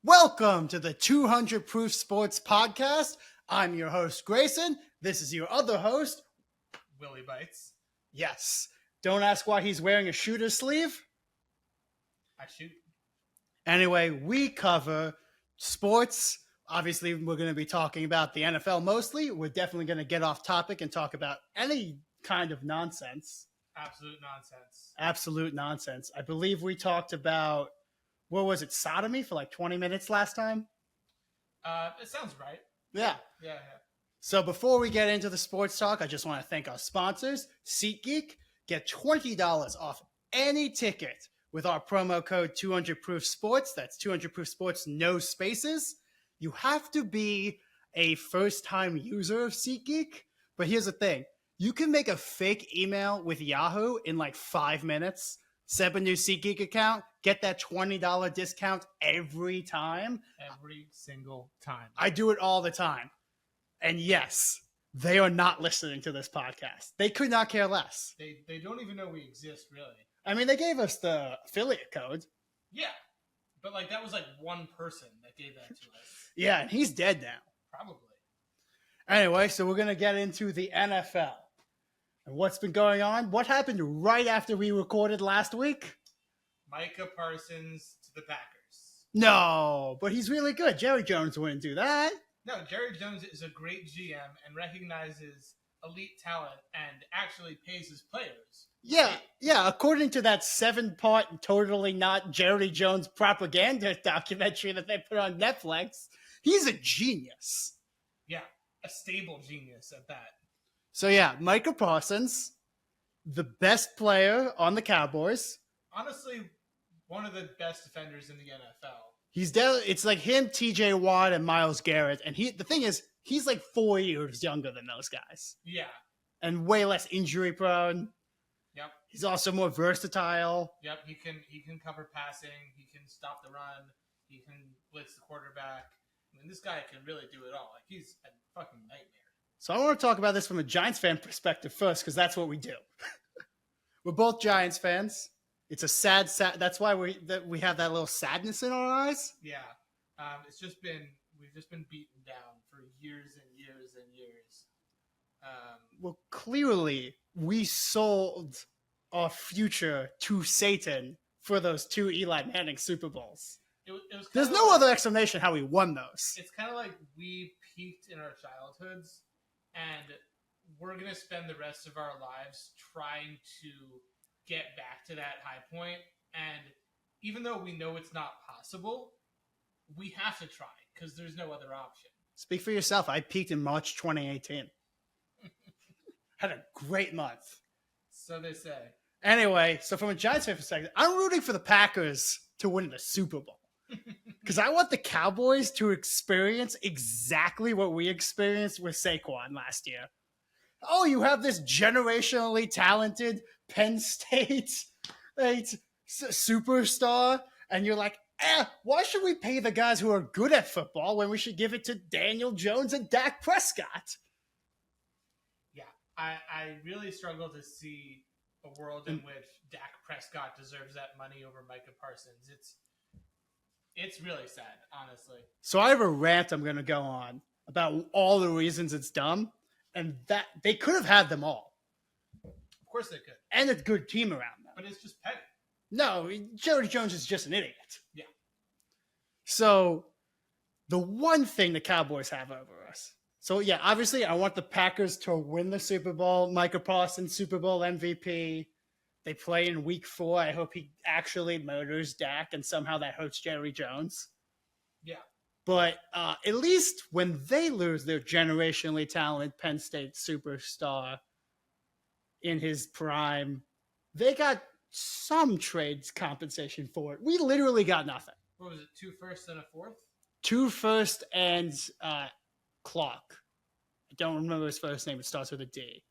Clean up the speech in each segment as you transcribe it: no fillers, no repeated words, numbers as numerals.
Welcome to the 200 Proof Sports Podcast. I'm your host, Grayson. This is your other host, Willie Bites. Yes. Don't ask why he's wearing a shooter sleeve. I shoot. Anyway, we cover sports. Obviously, we're going to be talking about the NFL mostly. We're definitely going to get off topic and talk about any kind of nonsense. Absolute nonsense. I believe we talked about, what was it, sodomy for like 20 minutes last time? It sounds right. Yeah. So before we get into the sports talk, I just want to thank our sponsors, SeatGeek. Get $20 off any ticket with our promo code 200 Proof Sports. That's 200 Proof Sports, no spaces. You have to be a first-time user of SeatGeek. But here's the thing. You can make a fake email with Yahoo in like 5 minutes. Set up a new SeatGeek account. Get that $20 discount every time. Every single time. I do it all the time. And yes, they are not listening to this podcast. They could not care less. They don't even know we exist, really. I mean, they gave us the affiliate code. Yeah. But like that was like one person that gave that to us. Yeah, and he's dead now. Probably. Anyway, so we're going to get into the NFL. And what's been going on? What happened right after we recorded last week? Micah Parsons to the Packers. No, but he's really good. Jerry Jones wouldn't do that. No, Jerry Jones is a great GM and recognizes elite talent and actually pays his players. Yeah. According to that 7-part totally not Jerry Jones propaganda documentary that they put on Netflix, he's a genius. Yeah, a stable genius at that. So yeah, Micah Parsons, the best player on the Cowboys. Honestly, one of the best defenders in the NFL. It's like him, TJ Watt, and Myles Garrett. And the thing is, he's like 4 years younger than those guys. Yeah. And way less injury prone. Yep. He's also more versatile. Yep, he can cover passing, he can stop the run, he can blitz the quarterback. I mean, this guy can really do it all. Like, he's a fucking nightmare. So I want to talk about this from a Giants fan perspective first, because that's what we do. We're both Giants fans. It's a sad. That's why we have that little sadness in our eyes. Yeah, we've just been beaten down for years and years and years. Well, clearly we sold our future to Satan for those 2 Eli Manning Super Bowls. There's no other explanation how we won those. It's kind of like we peaked in our childhoods, and we're gonna spend the rest of our lives trying to get back to that high point. And even though we know it's not possible, we have to try because there's no other option. Speak for yourself. I peaked in March 2018. Had a great month. So they say. Anyway, so from a Giants fan perspective, I'm rooting for the Packers to win the Super Bowl. Because I want the Cowboys to experience exactly what we experienced with Saquon last year. Oh, you have this generationally talented Penn State superstar, and you're like, why should we pay the guys who are good at football when we should give it to Daniel Jones and Dak Prescott? Yeah, I really struggle to see a world in which Dak Prescott deserves that money over Micah Parsons. It's really sad, honestly. So I have a rant I'm going to go on about all the reasons it's dumb, and that they could have had them all. Of course they could. And a good team around them. But it's just petty. No, Jerry Jones is just an idiot. Yeah. So the one thing the Cowboys have over us. So yeah, obviously I want the Packers to win the Super Bowl. Micah Parsons, Super Bowl MVP. They play in week 4. I hope he actually murders Dak and somehow that hurts Jerry Jones. Yeah. But at least when they lose their generationally talented Penn State superstar in his prime, they got some trades compensation for it. We literally got nothing. What was it, 2 firsts and a 4th? 2 first and Clark. I don't remember his first name. It starts with a D.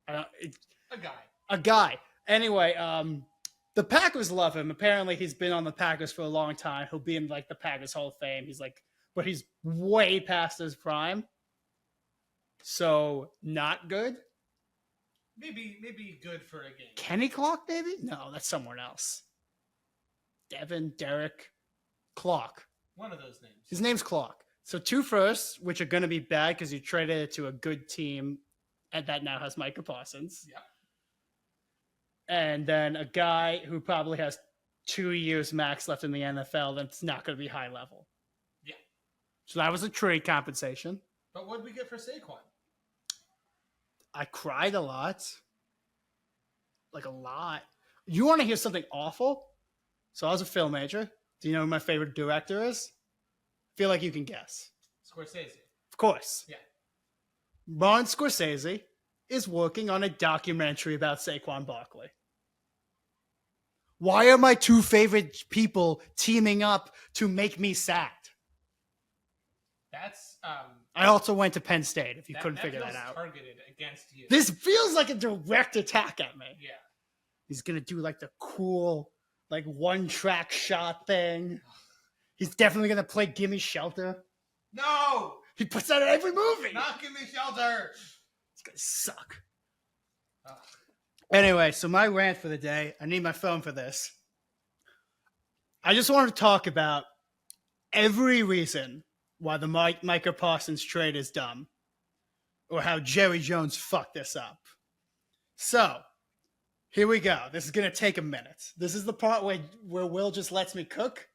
A guy. Anyway, the Packers love him. Apparently, he's been on the Packers for a long time. He'll be in like the Packers Hall of Fame. But he's way past his prime. So not good. Maybe good for a game. Kenny Clark, maybe? No, that's someone else. Devin, Derek, Clark. One of those names. His name's Clark. So 2 firsts, which are going to be bad because you traded it to a good team and that now has Micah Parsons. Yeah. And then a guy who probably has 2 years max left in the NFL that's not going to be high level. Yeah. So that was a trade compensation. But what did we get for Saquon? I cried a lot. Like a lot. You want to hear something awful? So I was a film major. Do you know who my favorite director is? Feel like you can guess. Scorsese. Of course. Yeah. Martin Scorsese is working on a documentary about Saquon Barkley. Why are my 2 favorite people teaming up to make me sad? That's I also went to Penn State, if you couldn't figure that out. Targeted against you. This feels like a direct attack at me. Yeah. He's going to do like the cool, like 1-track shot thing. He's definitely going to play Gimme Shelter. No! He puts that in every movie. Not Gimme Shelter! It's going to suck. Ugh. Anyway, so my rant for the day, I need my phone for this. I just want to talk about every reason why the Micah Parsons trade is dumb or how Jerry Jones fucked this up. So, here we go. This is going to take a minute. This is the part where Will just lets me cook,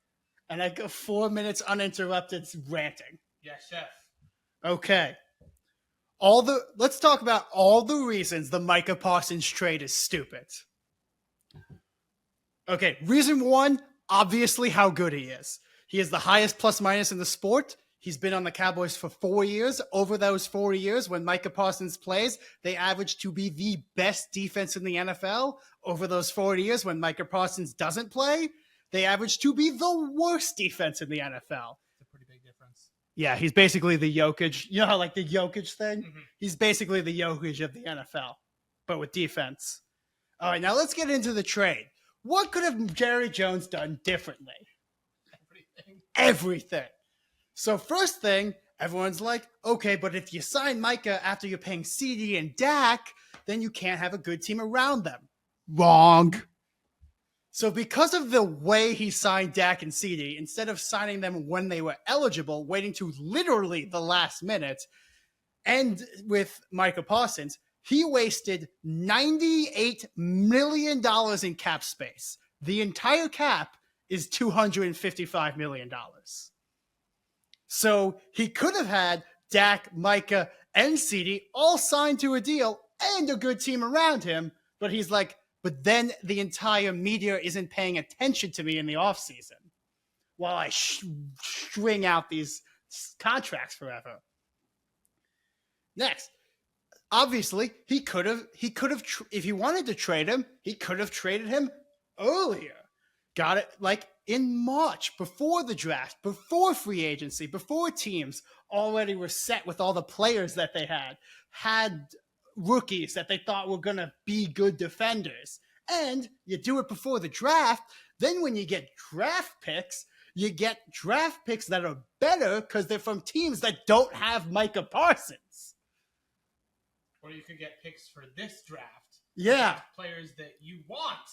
and I go 4 minutes uninterrupted ranting. Yeah, chef. Okay. Let's talk about all the reasons the Micah Parsons trade is stupid. Okay, reason 1, obviously how good he is. He is the highest plus minus in the sport. He's been on the Cowboys for 4 years. Over those 4 years, when Micah Parsons plays, they average to be the best defense in the NFL. Over those 4 years, when Micah Parsons doesn't play, they average to be the worst defense in the NFL. It's a pretty big difference. Yeah, he's basically the Jokic. You know how like the Jokic thing? Mm-hmm. He's basically the Jokic of the NFL, but with defense. All right, now let's get into the trade. What could have Jerry Jones done differently? Everything. So first thing, everyone's like, okay, but if you sign Micah after you're paying CD and Dak, then you can't have a good team around them. Wrong. So because of the way he signed Dak and CD, instead of signing them when they were eligible, waiting to literally the last minute, and with Micah Parsons, he wasted $98 million in cap space. The entire cap is $255 million. So he could have had Dak, Micah, and CD all signed to a deal and a good team around him, but he's like, but then the entire media isn't paying attention to me in the offseason while I string out these contracts forever. Next, obviously, he could have, if he wanted to trade him, he could have traded him earlier. Got it like in March, before the draft, before free agency, before teams already were set with all the players that they had rookies that they thought were going to be good defenders. And you do it before the draft. Then when you get draft picks, you get draft picks that are better because they're from teams that don't have Micah Parsons. Or you could get picks for this draft. Yeah. Players that you want.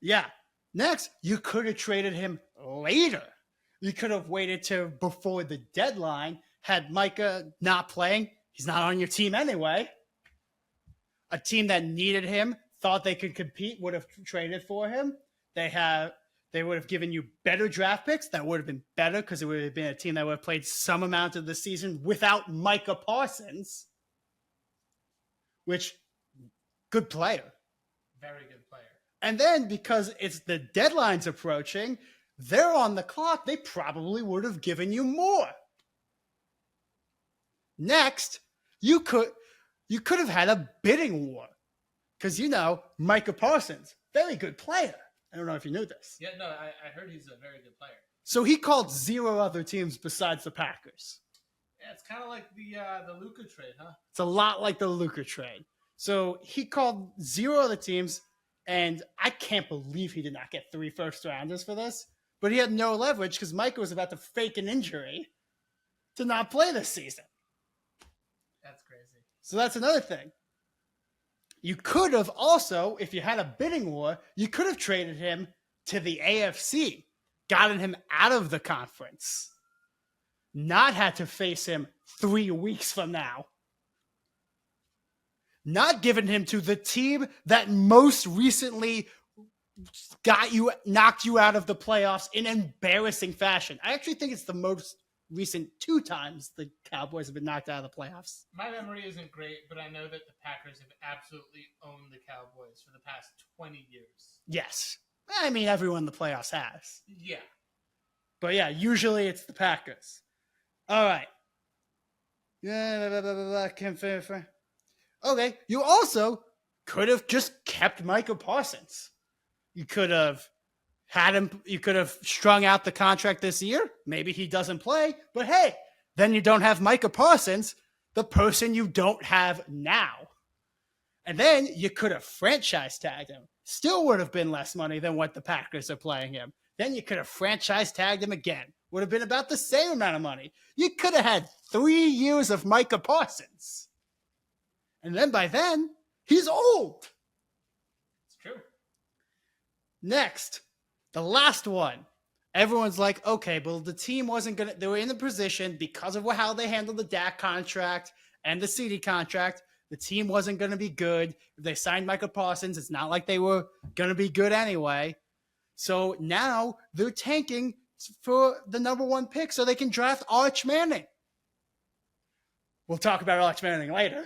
Yeah. Next, you could have traded him later. You could have waited till before the deadline. Had Micah not playing, he's not on your team anyway. A team that needed him, thought they could compete, would have traded for him. They would have given you better draft picks. That would have been better because it would have been a team that would have played some amount of the season without Micah Parsons. Which, good player. Very good player. And then because it's the deadline's approaching, they're on the clock. They probably would have given you more. Next, you could have had a bidding war. Because, Micah Parsons, very good player. I don't know if you knew this. Yeah, no, I heard he's a very good player. So he called 0 other teams besides the Packers. Yeah, it's kind of like the Luka trade, huh? It's a lot like the Luka trade. So he called 0 other teams, and I can't believe he did not get 3 first-rounders for this. But he had no leverage because Micah was about to fake an injury to not play this season. That's crazy. So that's another thing. You could have also, if you had a bidding war, you could have traded him to the AFC gotten him out of the conference, not had to face him 3 weeks from now, not given him to the team that most recently knocked you out of the playoffs in embarrassing fashion. I actually think it's the most recent 2 times the Cowboys have been knocked out of the playoffs. My memory isn't great, but I know that the Packers have absolutely owned the Cowboys for the past 20 years. Yes. I mean, everyone in the playoffs has. Yeah. But yeah, usually it's the Packers. All right. Okay, you also could have just kept Micah Parsons. You could have strung out the contract this year. Maybe he doesn't play, but hey, then you don't have Micah Parsons, the person you don't have now. And then you could have franchise tagged him. Still would have been less money than what the Packers are playing him. Then you could have franchise tagged him again. Would have been about the same amount of money. You could have had 3 years of Micah Parsons. And then by then, he's old. It's true. Next, the last one. Everyone's like, okay, well, the team wasn't going to, they were in the position because of how they handled the Dak contract and the CD contract. The team wasn't going to be good. If they signed Micah Parsons, it's not like they were going to be good anyway. So now they're tanking for the number 1 pick so they can draft Arch Manning. We'll talk about Arch Manning later.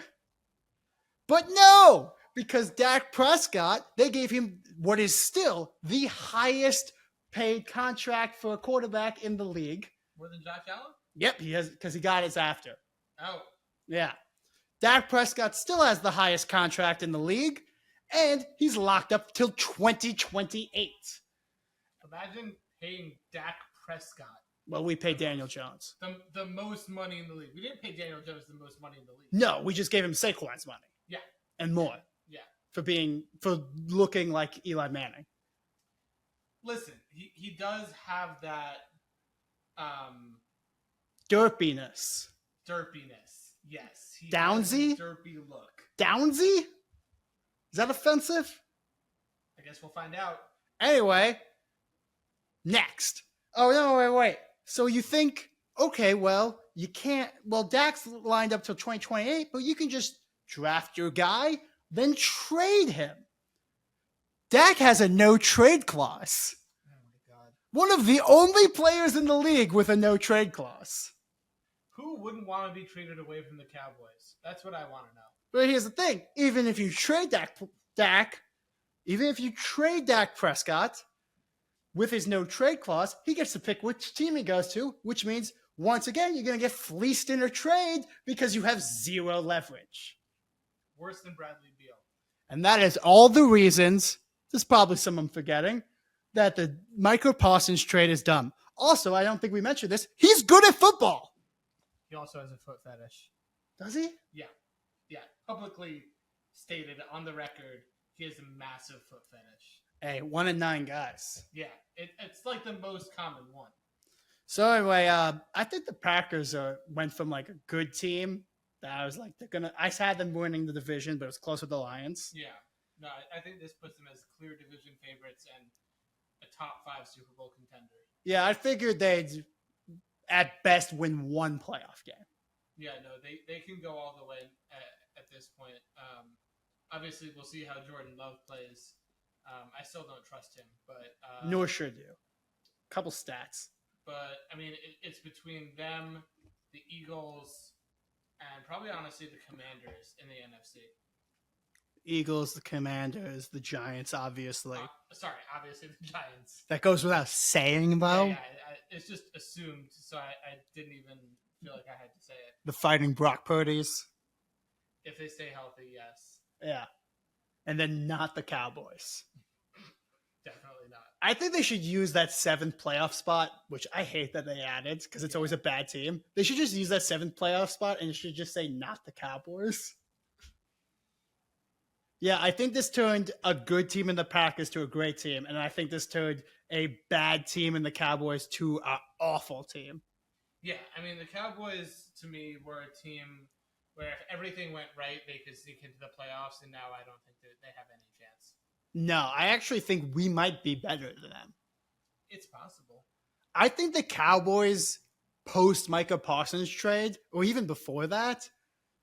But no, because Dak Prescott, they gave him what is still the highest paid contract for a quarterback in the league. More than Josh Allen? Yep, he has, because he got his after. Oh. Yeah. Dak Prescott still has the highest contract in the league, and he's locked up till 2028. Imagine paying Dak Prescott. Well, we paid Daniel Jones. The most money in the league. We didn't pay Daniel Jones the most money in the league. No, we just gave him Saquon's money. Yeah. And more. Yeah. For looking like Eli Manning. Listen, he does have that derpiness. Yes. He Downsy? has a derpy look. Downsy? Is that offensive? I guess we'll find out. Anyway, next. Oh, no, wait. So you think, okay, well, you can't, well, Dak's lined up till 2028, but you can just draft your guy, then trade him. Dak has a no-trade clause. Oh, my God. One of the only players in the league with a no-trade clause. Who wouldn't want to be traded away from the Cowboys? That's what I want to know. But here's the thing. Even if you trade Dak Prescott with his no-trade clause, he gets to pick which team he goes to, which means, once again, you're going to get fleeced in a trade because you have 0 leverage. Worse than Bradley Beal. And that is all the reasons, there's probably some I'm forgetting, that the Micah Parsons trade is dumb. Also, I don't think we mentioned this, he's good at football. He also has a foot fetish. Does he? Yeah. Publicly stated on the record, he has a massive foot fetish. Hey, 1 in 9 guys. Yeah, it's like the most common one. So anyway, I think the Packers went from like a good team that I was like, I had them winning the division, but it was close with the Lions. Yeah. No, I think this puts them as clear division favorites and a top 5 Super Bowl contender. Yeah, I figured they'd at best win 1 playoff game. Yeah, no, they can go all the way at this point. Obviously, we'll see how Jordan Love plays. I still don't trust him, but nor should you. Couple stats. But I mean, it's between them, the Eagles, and probably honestly the Commanders in the NFC. Eagles, the Commanders, the Giants, obviously. Obviously the Giants. That goes without saying, though. Yeah, it's just assumed, so I didn't even feel like I had to say it. The Fighting Brock Purdy's. If they stay healthy, yes. Yeah. And then not the Cowboys. Definitely not. I think they should use that 7th playoff spot, which I hate that they added because it's always a bad team. They should just use that 7th playoff spot and it should just say not the Cowboys. Yeah, I think this turned a good team in the Packers to a great team, and I think this turned a bad team in the Cowboys to an awful team. Yeah, I mean, the Cowboys, to me, were a team where if everything went right, they could sneak into the playoffs, and now I don't think that they have any chance. No, I actually think we might be better than them. It's possible. I think the Cowboys post Micah Parsons trade, or even before that,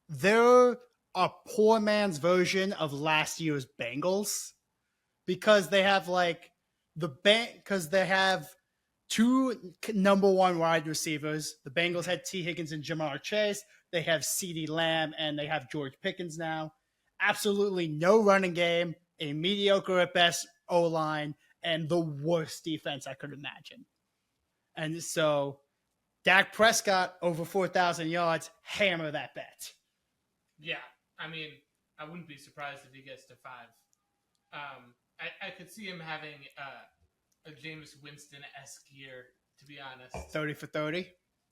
they're a poor man's version of last year's Bengals because they have like because they have two number one wide receivers. The Bengals had T. Higgins and Jamar Chase. They have CeeDee Lamb and they have George Pickens now. Absolutely no running game, a mediocre at best O-line, and the worst defense I could imagine. And so Dak Prescott over 4,000 yards, hammer that bet. Yeah, I mean, I wouldn't be surprised if he gets to 5. I could see him having a Jameis Winston-esque year, to be honest. 30 for 30?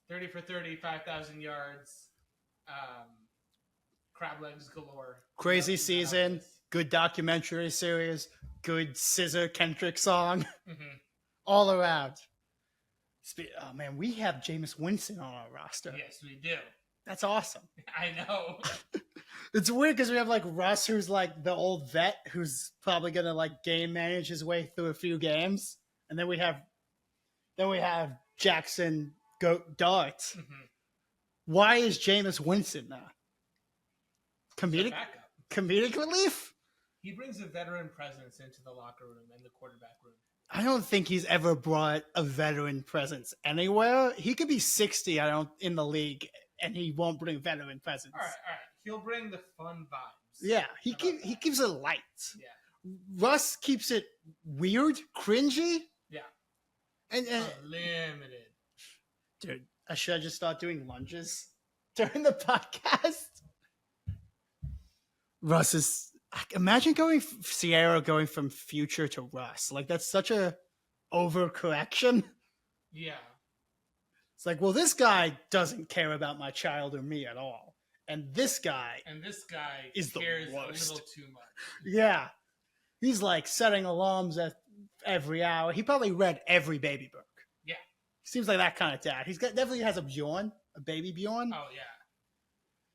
30 for 30, 5,000 yards, crab legs galore. Crazy season, good documentary series, good Scissor Kendrick song, all around. Oh, man, we have Jameis Winston on our roster. Yes, we do. That's awesome. I know. It's weird because we have like Russ, who's like the old vet, who's probably gonna like game manage his way through a few games, and then we have Jackson go Dart. Why is Jameis Winston there? Comedic relief? He brings a veteran presence into the locker room and the quarterback room. I don't think he's ever brought a veteran presence anywhere. He could be 60, in the league, and he won't bring veteran presence. All right. He'll bring the fun vibes. Yeah, he keeps it light. Yeah. Russ keeps it weird, cringy. Yeah. And Unlimited. Dude, should I just start doing lunges during the podcast? Russ is... Imagine Sierra going from Future to Russ. Like, that's such a overcorrection. Yeah. It's like, well, this guy doesn't care about my child or me at all. And this guy is cares the worst. A little too much. Yeah. He's like setting alarms at every hour. He probably read every Baby book. Yeah. Seems like that kind of dad. Definitely has a baby Bjorn. Oh, yeah.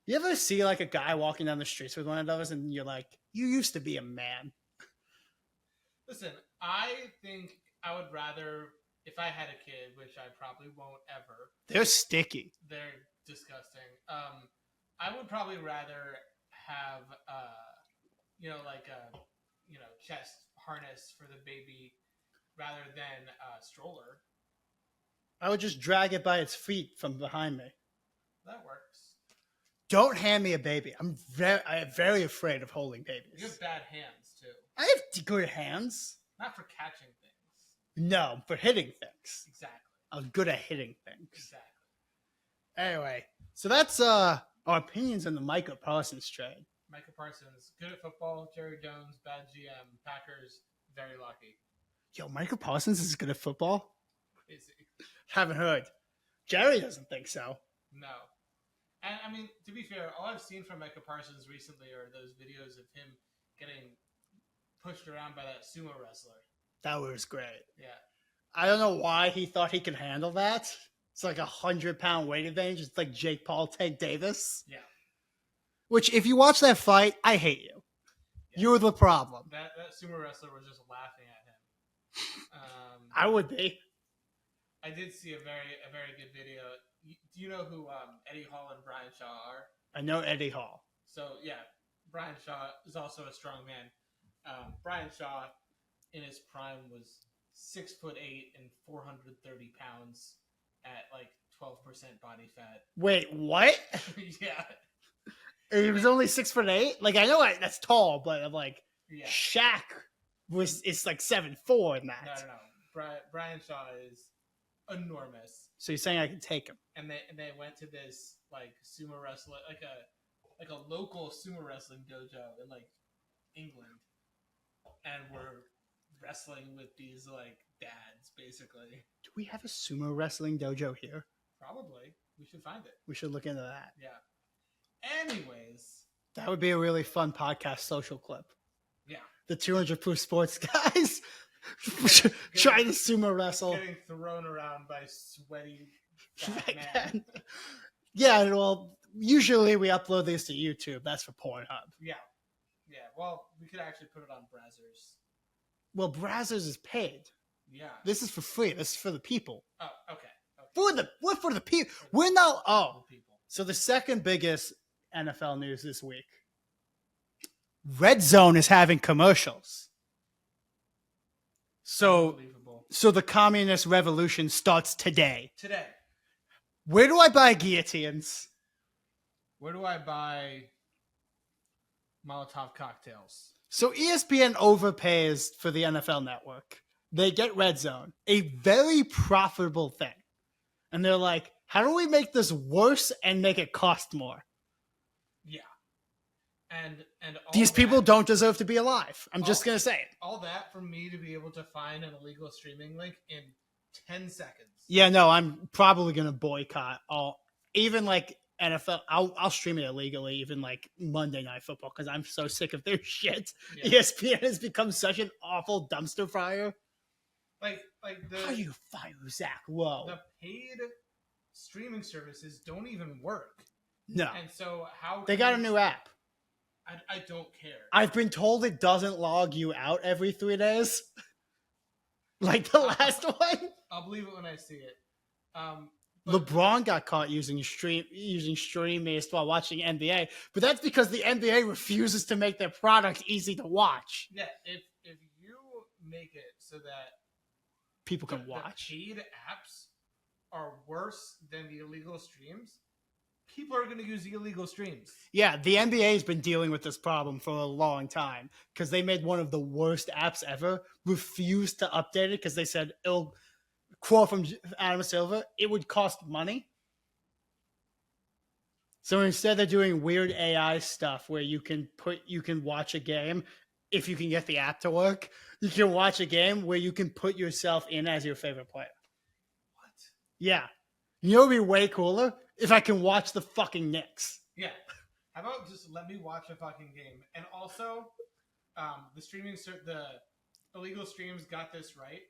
You ever see like a guy walking down the streets with one of those and you're like, you used to be a man? Listen, I think I would rather, if I had a kid, which I probably won't ever. They're sticky. They're disgusting. I would probably rather have, chest harness for the baby rather than a stroller. I would just drag it by its feet from behind me. That works. Don't hand me a baby. I'm very afraid of holding babies. You have bad hands, too. I have good hands. Not for catching things. No, for hitting things. Exactly. I'm good at hitting things. Exactly. Anyway, so that's our opinions on the Micah Parsons trade. Micah Parsons, good at football. Jerry Jones, bad GM. Packers, very lucky. Yo, Micah Parsons is good at football? Is he? Haven't heard. Jerry doesn't think so. No. And, I mean, to be fair, all I've seen from Micah Parsons recently are those videos of him getting pushed around by that sumo wrestler. That was great. Yeah. I don't know why he thought he could handle that. It's like 100-pound weight advantage. It's like Jake Paul, Tank Davis. Yeah. Which, if you watch that fight, I hate you. Yeah. You're the problem. That sumo wrestler was just laughing at him. I would be. I did see a very good video. Do you know who Eddie Hall and Brian Shaw are? I know Eddie Hall. So, yeah, Brian Shaw is also a strong man. Brian Shaw, in his prime, was 6'8" and 430 pounds at like 12% body fat. Wait, what? Yeah. He was only 6'8"? Like, I know that's tall, but I'm like, yeah. Shaq it's like 7'4" in that. No. Brian Shaw is enormous. So you're saying I can take him? And they went to this like sumo wrestling, like a local sumo wrestling dojo in like England, and were wrestling with these like dads basically. Do we have a sumo wrestling dojo here? Probably. We should find it. We should look into that. Yeah. Anyways, that would be a really fun podcast social clip. Yeah. The 200 proof sports guys. Trying to sumo wrestle. Getting thrown around by sweaty fat man. Yeah, well, usually we upload these to YouTube. That's for Pornhub. Yeah. Yeah, well, we could actually put it on Brazzers. Well, Brazzers is paid. Yeah. This is for free. This is for the people. Oh, okay. We're for the people. We're not. Oh, People. so the second biggest NFL news this week. Red Zone is having commercials. So the communist revolution starts today. Today. Where do I buy guillotines? Where do I buy Molotov cocktails? So ESPN overpays for the NFL Network. They get Red Zone, a very profitable thing. And they're like, how do we make this worse and make it cost more? Yeah. And these people don't deserve to be alive. I'm just going to say it. All that for me to be able to find an illegal streaming link in 10 seconds. Yeah, no, I'm probably going to boycott even like NFL. I'll stream it illegally, even like Monday Night Football, because I'm so sick of their shit. Yeah. ESPN has become such an awful dumpster fire. How do you fire Zach Lowe? The paid streaming services don't even work. No. And so they got a new app. I don't care. I've been told it doesn't log you out every 3 days. Like the last one. I'll believe it when I see it. LeBron got caught using Streamist while watching NBA, but that's because the NBA refuses to make their product easy to watch. Yeah, if you make it so that people can watch, the paid apps are worse than the illegal streams, people are going to use the illegal streams. Yeah, the NBA has been dealing with this problem for a long time because they made one of the worst apps ever, refused to update it because they said it'll, quote from Adam Silver, it would cost money. So instead they're doing weird AI stuff where you can watch a game if you can get the app to work. You can watch a game where you can put yourself in as your favorite player. What? Yeah. You know what would be way cooler? If I can watch the fucking Knicks. Yeah. How about just let me watch a fucking game? And also, the illegal streams got this right.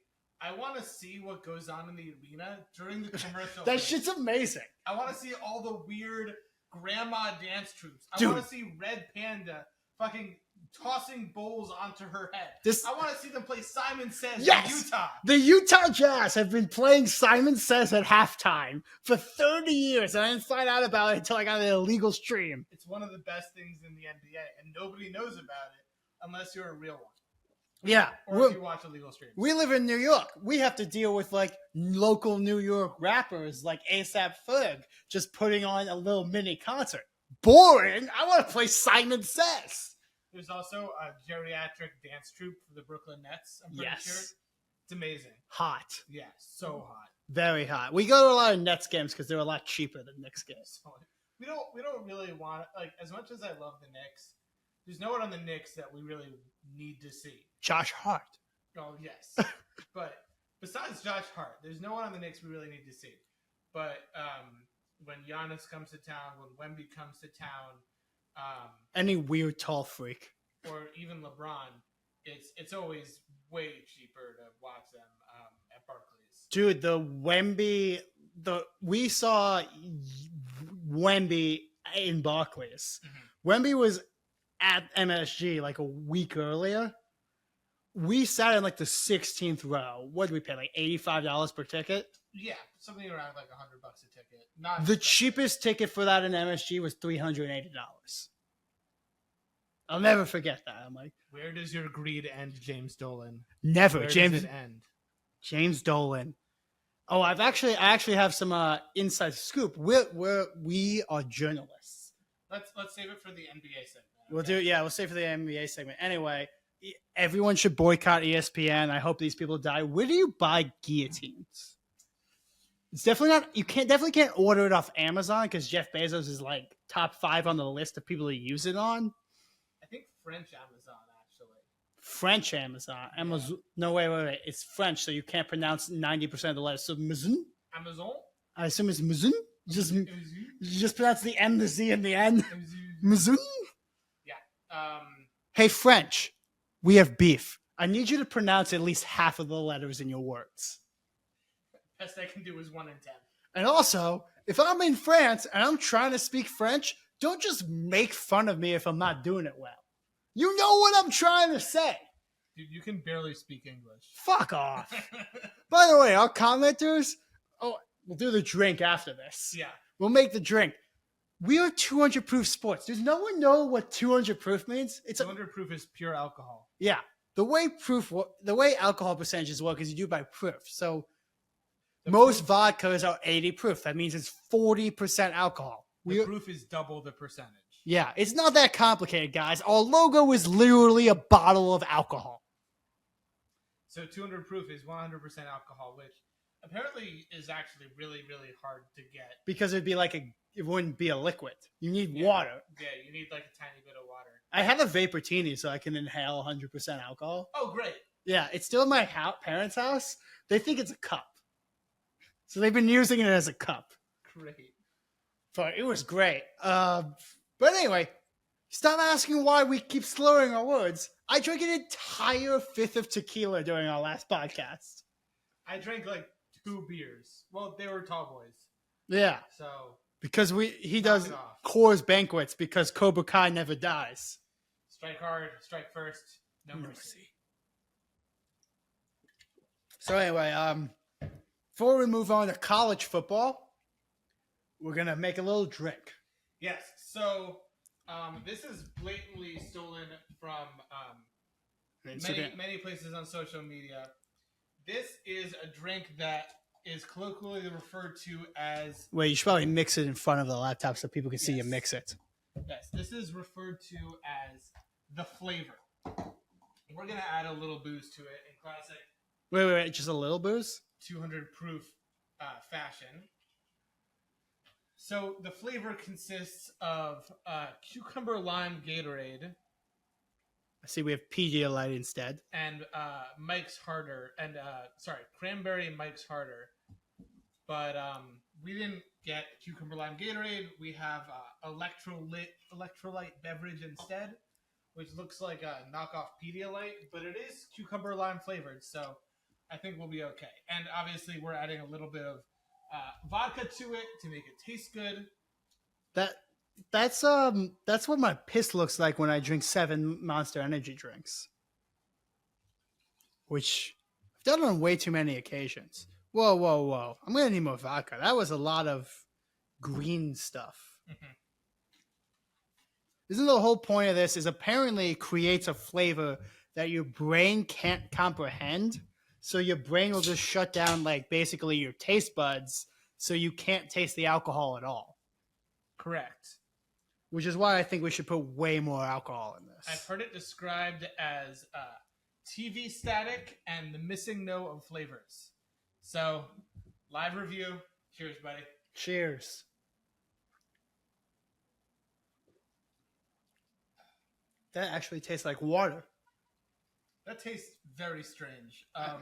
I want to see what goes on in the arena during the commercial. That shit's amazing. I want to see all the weird grandma dance troops. I want to see Red Panda fucking tossing bowls onto her head. I want to see them play Simon Says in Utah. The Utah Jazz have been playing Simon Says at halftime for 30 years, and I didn't find out about it until I got an illegal stream. It's one of the best things in the NBA, and nobody knows about it unless you're a real one. Yeah. Or if you watch illegal streams. We live in New York. We have to deal with like local New York rappers like A$AP Ferg just putting on a little mini concert. Boring. I want to play Simon Says. There's also a geriatric dance troupe for the Brooklyn Nets. I'm pretty sure. It's amazing. Hot. Yeah, so hot. Very hot. We go to a lot of Nets games because they're a lot cheaper than Knicks games. We don't really want, like, as much as I love the Knicks, there's no one on the Knicks that we really need to see. Josh Hart. Oh, yes. But besides Josh Hart, there's no one on the Knicks we really need to see. But when Giannis comes to town, when Wemby comes to town, any weird tall freak, or even LeBron, it's always way cheaper to watch them at Barclays. Dude, we saw Wemby in Barclays. Mm-hmm. Wemby was at MSG like a week earlier. We sat in like the 16th row. What did we pay? Like $85 per ticket? Yeah, something around like $100 a ticket. Not the cheapest ticket for that in MSG was $380. I'll never forget that. I'm like, where does your greed end, James Dolan? Never. Where does it end? James Dolan. Oh, I actually have some inside scoop. We are journalists. Let's save it for the NBA segment. Okay? We'll save it for the NBA segment. Anyway, everyone should boycott ESPN. I hope these people die. Where do you buy guillotines? It's definitely not. You definitely can't order it off Amazon because Jeff Bezos is like top 5 on the list of people to use it on. I think French Amazon actually. French Amazon. Amazon. No, wait. It's French, so you can't pronounce 90% of the letters. So Amazon. I assume it's Amazon. Just pronounce the M, the Z, and the N. Amazon. Yeah. Hey, French. We have beef. I need you to pronounce at least half of the letters in your words. Best I can do is 1 in 10. And also, if I'm in France and I'm trying to speak French, don't just make fun of me if I'm not doing it well. You know what I'm trying to say. Dude, you can barely speak English. Fuck off. By the way, our commenters, we'll do the drink after this. Yeah. We'll make the drink. We are 200 proof sports. Does no one know what 200 proof means? It's 200 proof is pure alcohol. yeah. The way alcohol percentages work is you do by proof. So most vodkas are 80 proof. That means it's 40% alcohol. The proof is double the percentage. Yeah, it's not that complicated, guys. Our logo is literally a bottle of alcohol. So 200 proof is 100% alcohol, which apparently is actually really, really hard to get. Because it wouldn't be a liquid. You need water. Yeah, you need like a tiny bit of water. I have a Vaportini so I can inhale 100% alcohol. Oh, great. Yeah, it's still in my parents' house. They think it's a cup. So they've been using it as a cup. Great. But it was great. But anyway, stop asking why we keep slurring our words. I drank an entire fifth of tequila during our last podcast. I drank like 2 beers. Well, they were tall boys. Yeah. So because he does Coors banquets because Cobra Kai never dies. Strike hard, strike first, no mercy. So anyway, before we move on to college football, we're gonna make a little drink. Yes. So this is blatantly stolen from many places on social media. This is a drink that is colloquially referred to as... Wait, you should probably mix it in front of the laptop so people can see you mix it. Yes, this is referred to as the flavor. We're going to add a little booze to it in classic... Wait, just a little booze? 200 proof fashion. So the flavor consists of cucumber lime Gatorade. I see we have Pedialyte instead. And Mike's Harder. And, cranberry Mike's Harder. But we didn't get cucumber lime Gatorade. We have electrolyte beverage instead, which looks like a knockoff Pedialyte, but it is cucumber lime flavored, so I think we'll be okay. And obviously we're adding a little bit of vodka to it to make it taste good. That's what my piss looks like when I drink 7 Monster Energy drinks, which I've done on way too many occasions. Whoa! I'm gonna need more vodka. That was a lot of green stuff. Mm-hmm. Isn't the whole point of this is apparently it creates a flavor that your brain can't comprehend, so your brain will just shut down like basically your taste buds, so you can't taste the alcohol at all. Correct. Which is why I think we should put way more alcohol in this. I've heard it described as TV static and the missing no of flavors. So, live review. Cheers, buddy. Cheers. That actually tastes like water. That tastes very strange. I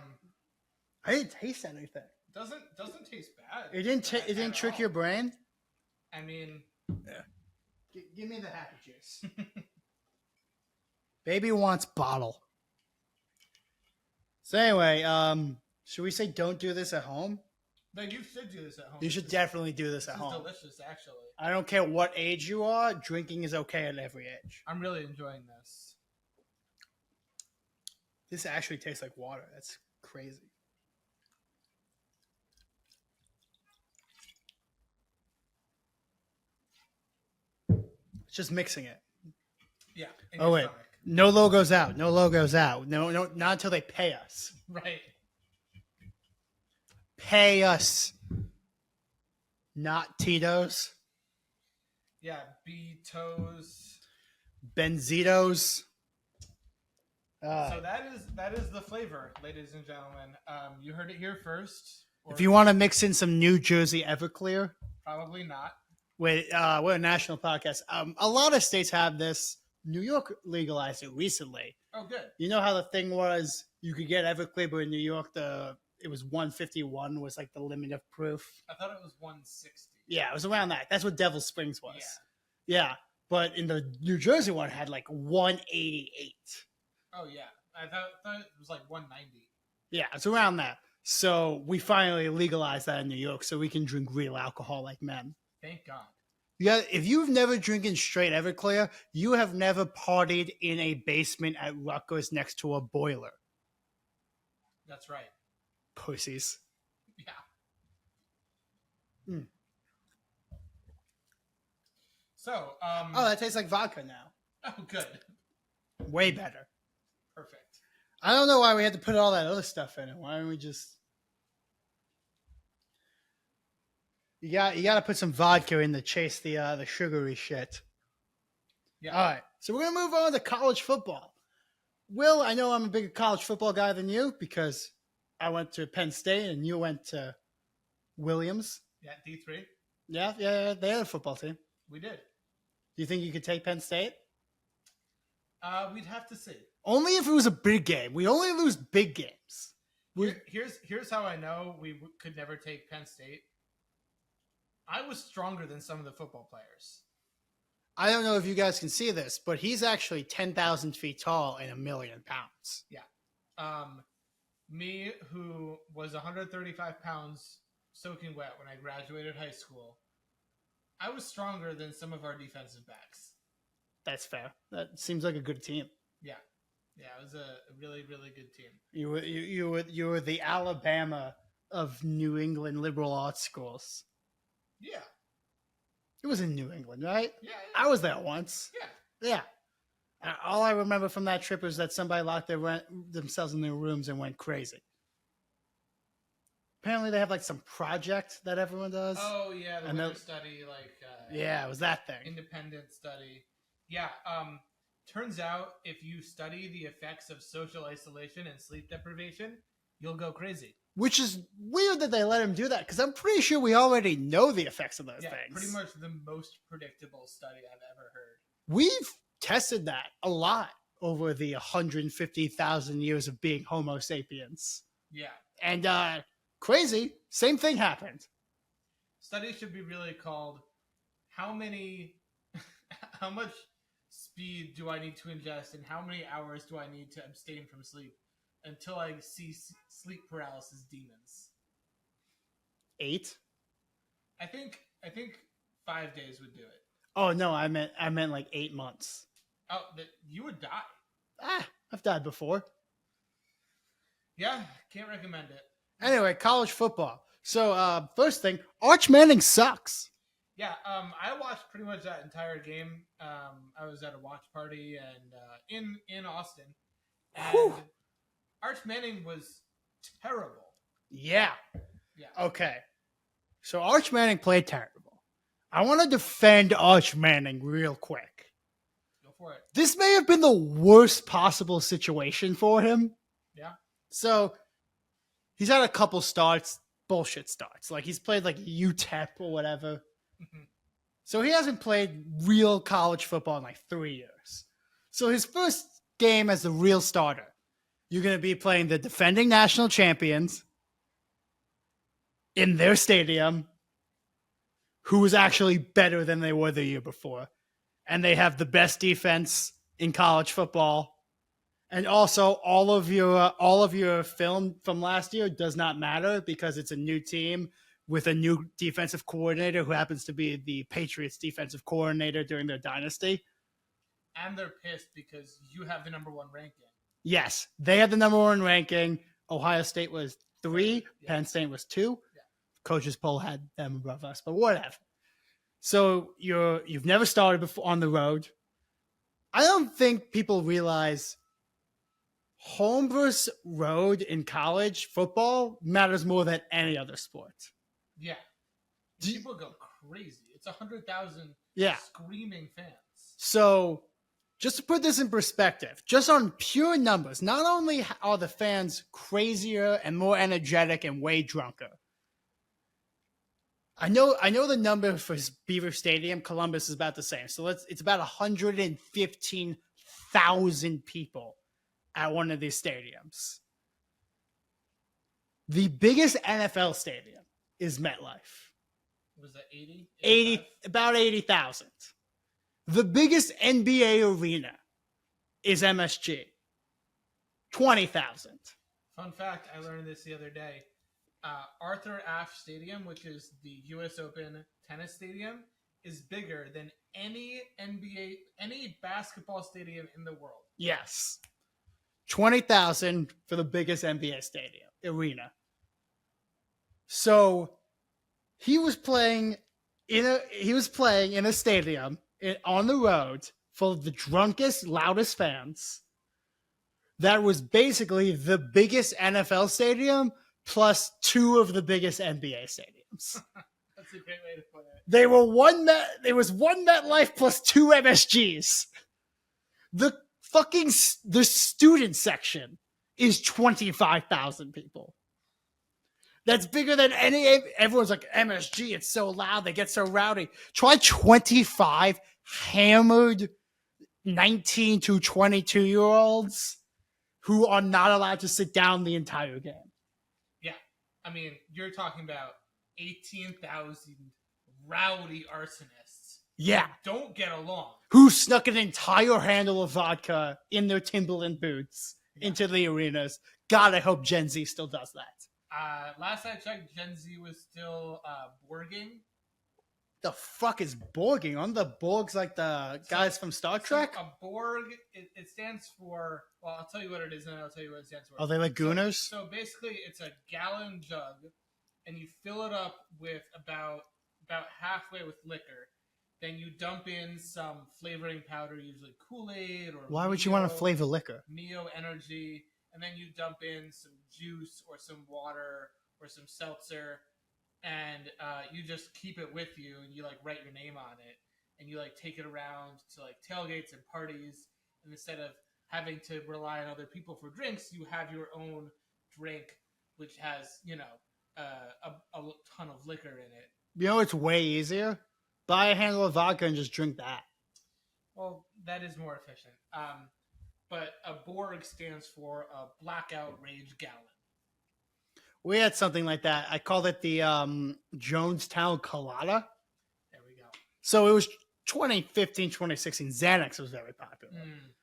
didn't taste anything. Doesn't taste bad. It didn't trick your brain? I mean... Yeah. Give me the happy juice. Baby wants bottle. So anyway, should we say don't do this at home? No, you should do this at home. You should definitely do this at home. This is delicious, actually. I don't care what age you are. Drinking is okay at every age. I'm really enjoying this. This actually tastes like water. That's crazy. Just mixing it. Yeah. Oh wait, stomach. No logos out. No logos out. No, not until they pay us. Right. Pay us. Not Tito's. Yeah, Betos. Benzitos. So that is the flavor, ladies and gentlemen. You heard it here first. If you want to mix in some New Jersey Everclear, probably not. Wait, we're a national podcast. A lot of states have this. New York legalized it recently. Oh, good. You know how the thing was you could get Everclear, but in New York it was 151 was like the limit of proof. I thought it was 160. Yeah, it was around that. That's what Devil Springs was. Yeah, but in the New Jersey one, it had like 188. Oh yeah, I thought it was like 190. Yeah, it's around that. So we finally legalized that in New York, so we can drink real alcohol like men. Thank God. If you've never drinking straight Everclear, you have never partied in a basement at Rutgers next to a boiler. That's right. Pussies. Yeah. Mm. So, that tastes like vodka now. oh, good. Way better. Perfect. I don't know why we had to put all that other stuff in it. Why don't we just... You got to put some vodka in to chase the sugary shit. Yeah. All right. So we're going to move on to college football. Will, I know I'm a bigger college football guy than you because I went to Penn State and you went to Williams. Yeah, D3. Yeah, they had a football team. We did. Do you think you could take Penn State? We'd have to see. Only if it was a big game. We only lose big games. Here's how I know we could never take Penn State. I was stronger than some of the football players. I don't know if you guys can see this, but he's actually 10,000 feet tall and 1,000,000 pounds. Yeah. Me, who was 135 pounds soaking wet when I graduated high school, I was stronger than some of our defensive backs. That's fair. That seems like a good team. Yeah. Yeah, it was a really, really good team. You were the Alabama of New England liberal arts schools. Yeah. It was in New England, right? Yeah. I was there once. Yeah. All I remember from that trip was that somebody locked themselves in their rooms and went crazy. Apparently, they have like some project that everyone does. Oh yeah, the winter study, yeah, it was that thing. Independent study. Yeah. Turns out if you study the effects of social isolation and sleep deprivation, you'll go crazy. Which is weird that they let him do that because I'm pretty sure we already know the effects of those things. Pretty much the most predictable study I've ever heard. We've tested that a lot over the 150,000 years of being Homo sapiens. Yeah. And crazy, same thing happened. Studies should be really called how much speed do I need to ingest and how many hours do I need to abstain from sleep until I see sleep paralysis demons. 8? I think 5 days would do it. Oh no, I meant like 8 months. Oh, you would die. I've died before. Yeah, can't recommend it. Anyway, college football. So first thing, Arch Manning sucks. Yeah, I watched pretty much that entire game. I was at a watch party and in Austin, and Whew. Arch Manning was terrible. Yeah. Yeah. Okay. So Arch Manning played terrible. I want to defend Arch Manning real quick. Go for it. This may have been the worst possible situation for him. Yeah. So he's had a couple bullshit starts. Like he's played like UTEP or whatever. So he hasn't played real college football in like 3 years. So his first game as the real starter, you're going to be playing the defending national champions in their stadium, who was actually better than they were the year before. And they have the best defense in college football. And also all of your film from last year does not matter because it's a new team with a new defensive coordinator who happens to be the Patriots defensive coordinator during their dynasty. And they're pissed because you have the number 1 ranking. Yes, they had the number 1 ranking. Ohio State was 3. Yeah. Penn State was 2. Yeah. Coaches poll had them above us, but whatever. So you've never started before on the road. I don't think people realize home versus road in college football matters more than any other sport. Yeah. People go crazy. It's 100,000 screaming fans. So just to put this in perspective, just on pure numbers, not only are the fans crazier and more energetic and way drunker. I know the number for Beaver Stadium, Columbus is about the same. So it's about 115,000 people at one of these stadiums. The biggest NFL stadium is MetLife. Was that 80? 85? About 80,000. The biggest NBA arena is MSG. 20,000. Fun fact, I learned this the other day. Arthur Ashe Stadium, which is the U.S. Open tennis stadium, is bigger than any basketball stadium in the world. Yes. 20,000 for the biggest NBA stadium arena. So he was playing in a stadium on the road full of the drunkest, loudest fans. That was basically the biggest NFL stadium plus 2 of the biggest NBA stadiums. That's a great way to put it. There was one MetLife plus 2 MSGs. The student section is 25,000 people. That's bigger than everyone's like, MSG, it's so loud, they get so rowdy. Try 25 hammered 19 to 22-year-olds who are not allowed to sit down the entire game. Yeah. I mean, you're talking about 18,000 rowdy arsonists. Yeah. Who don't get along. Who snuck an entire handle of vodka in their Timberland boots into the arenas. God, I hope Gen Z still does that. Last I checked, Gen Z was still borging. The fuck is borging? Aren't the Borgs like the guys from Star Trek? A Borg, it stands for, well, I'll tell you what it is and then I'll tell you what it stands for. Are they like Gooners? So basically, it's a gallon jug, and you fill it up with about halfway with liquor. Then you dump in some flavoring powder, usually Kool-Aid or Why would you want to flavor liquor? Mio Energy, and then you dump in some juice or some water or some seltzer, and you just keep it with you, and you like write your name on it, and you like take it around to like tailgates and parties, and instead of having to rely on other people for drinks, you have your own drink, which has a ton of liquor in it. You know, it's way easier. Buy a handle of vodka and just drink that. Well, that is more efficient. But a Borg stands for a blackout rage gallon. We had something like that. I called it the Jonestown Colada. There we go. So it was 2015, 2016. Xanax was very popular.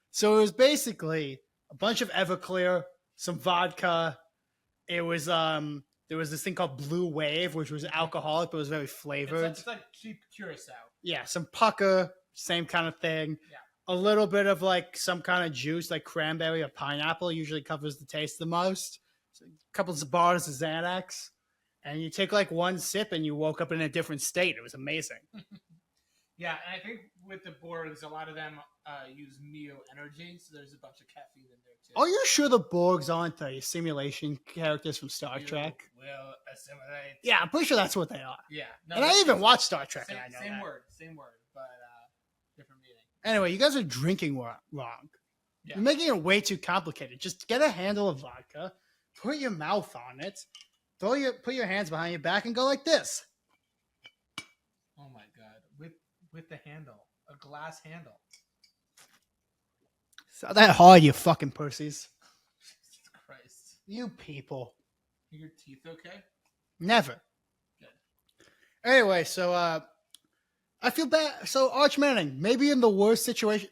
So it was basically a bunch of Everclear, some vodka. It was there was this thing called Blue Wave, which was alcoholic, but it was very flavored. It's like cheap Curacao. Yeah, some pucker, same kind of thing. Yeah. A little bit of like some kind of juice, like cranberry or pineapple, usually covers the taste the most. So a couple of bars of Xanax, and you take like one sip, and you woke up in a different state. It was amazing. Yeah, and I think with the Borgs, a lot of them use Mio Energy, so there's a bunch of caffeine in there too. Are you sure the Borgs aren't the simulation characters from Star Trek? Will assimilate. Yeah, I'm pretty sure that's what they are. Yeah. No, And I even watched Star Trek, same, and I know same that. word, but different meaning. Anyway, you guys are drinking wrong. Yeah. You're making it way too complicated. Just get a handle of vodka, put your mouth on it, put your hands behind your back, and go like this. Oh my god, with the handle, a glass handle. It's not that hard, you fucking pussies. Jesus Christ. You people. Are your teeth okay? Never. Good. Anyway, so I feel bad. So Arch Manning, maybe in the worst situation,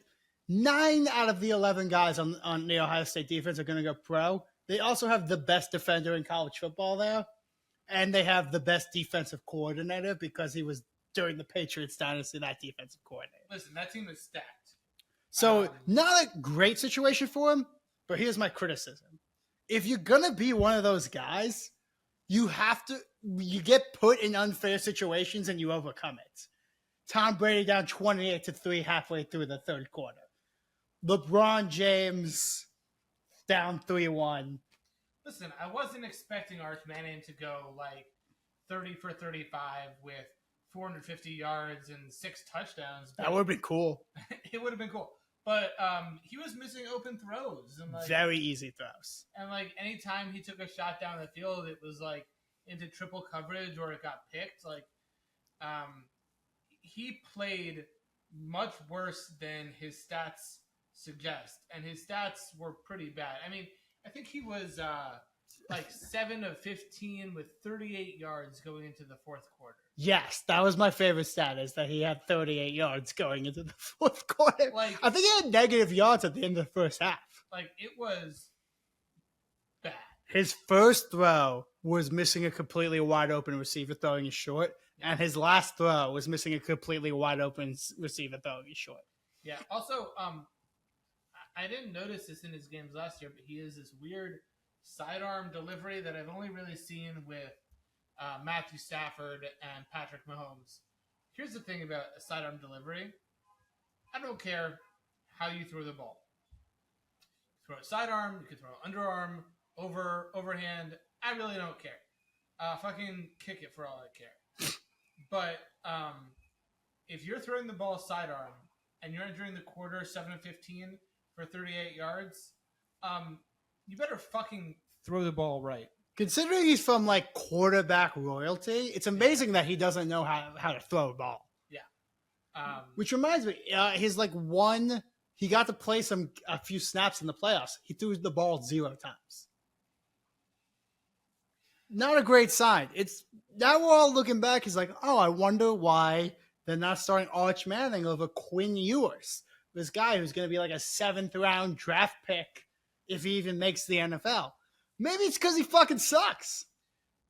9 out of the 11 guys on the Ohio State defense are going to go pro. They also have the best defender in college football there, and they have the best defensive coordinator because he was during the Patriots dynasty that defensive coordinator. Listen, that team is stacked. So not a great situation for him, but here's my criticism. If you're going to be one of those guys, you get put in unfair situations and you overcome it. Tom Brady down 28-3 halfway through the third quarter. LeBron James down 3-1. Listen, I wasn't expecting Arch Manning to go like 30 for 35 with 450 yards and 6 touchdowns. That would have been cool. It would have been cool. But he was missing open throws. And very easy throws. And like anytime he took a shot down the field, it was like into triple coverage or it got picked. Like he played much worse than his stats suggest. And his stats were pretty bad. I mean, I think he was like 7 of 15 with 38 yards going into the fourth quarter. Yes, that was my favorite stat, is that he had 38 yards going into the fourth quarter. Like, I think he had negative yards at the end of the first half. Like, it was bad. His first throw was missing a completely wide open receiver throwing it short. And his last throw was missing a completely wide open receiver throw. He's short. Yeah. Also, I didn't notice this in his games last year, but he has this weird sidearm delivery that I've only really seen with Matthew Stafford and Patrick Mahomes. Here's the thing about a sidearm delivery. I don't care how you throw the ball. Throw it sidearm, you can throw it underarm, overhand. I really don't care. Fucking kick it for all I care. But if you're throwing the ball sidearm and you're entering the quarter 7-15 for 38 yards, you better fucking throw the ball right. Considering he's from like quarterback royalty, it's amazing that he doesn't know how to throw a ball. Yeah. Which reminds me, he got to play a few snaps in the playoffs. He threw the ball 0 times. Not a great sign. It's now we're all looking back. He's like, oh, I wonder why they're not starting Arch Manning over Quinn Ewers, this guy who's going to be like a 7th round draft pick if he even makes the NFL. Maybe it's because he fucking sucks.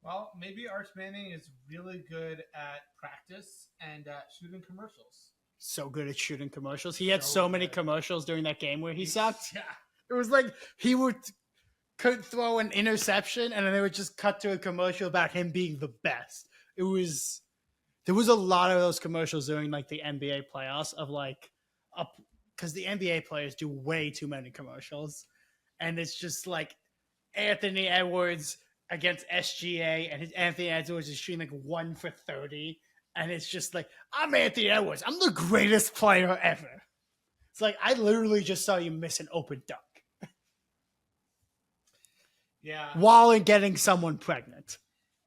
Well, maybe Arch Manning is really good at practice and shooting commercials. So good at shooting commercials. He had so many commercials during that game where he sucked. Yeah. It was like he could throw an interception and then they would just cut to a commercial about him being the best. There was a lot of those commercials during like the NBA playoffs of like because the NBA players do way too many commercials. And it's just like Anthony Edwards against SGA, and Anthony Edwards is shooting like 1 for 30. And it's just like, I'm Anthony Edwards. I'm the greatest player ever. It's like, I literally just saw you miss an open dunk. Yeah. While getting someone pregnant.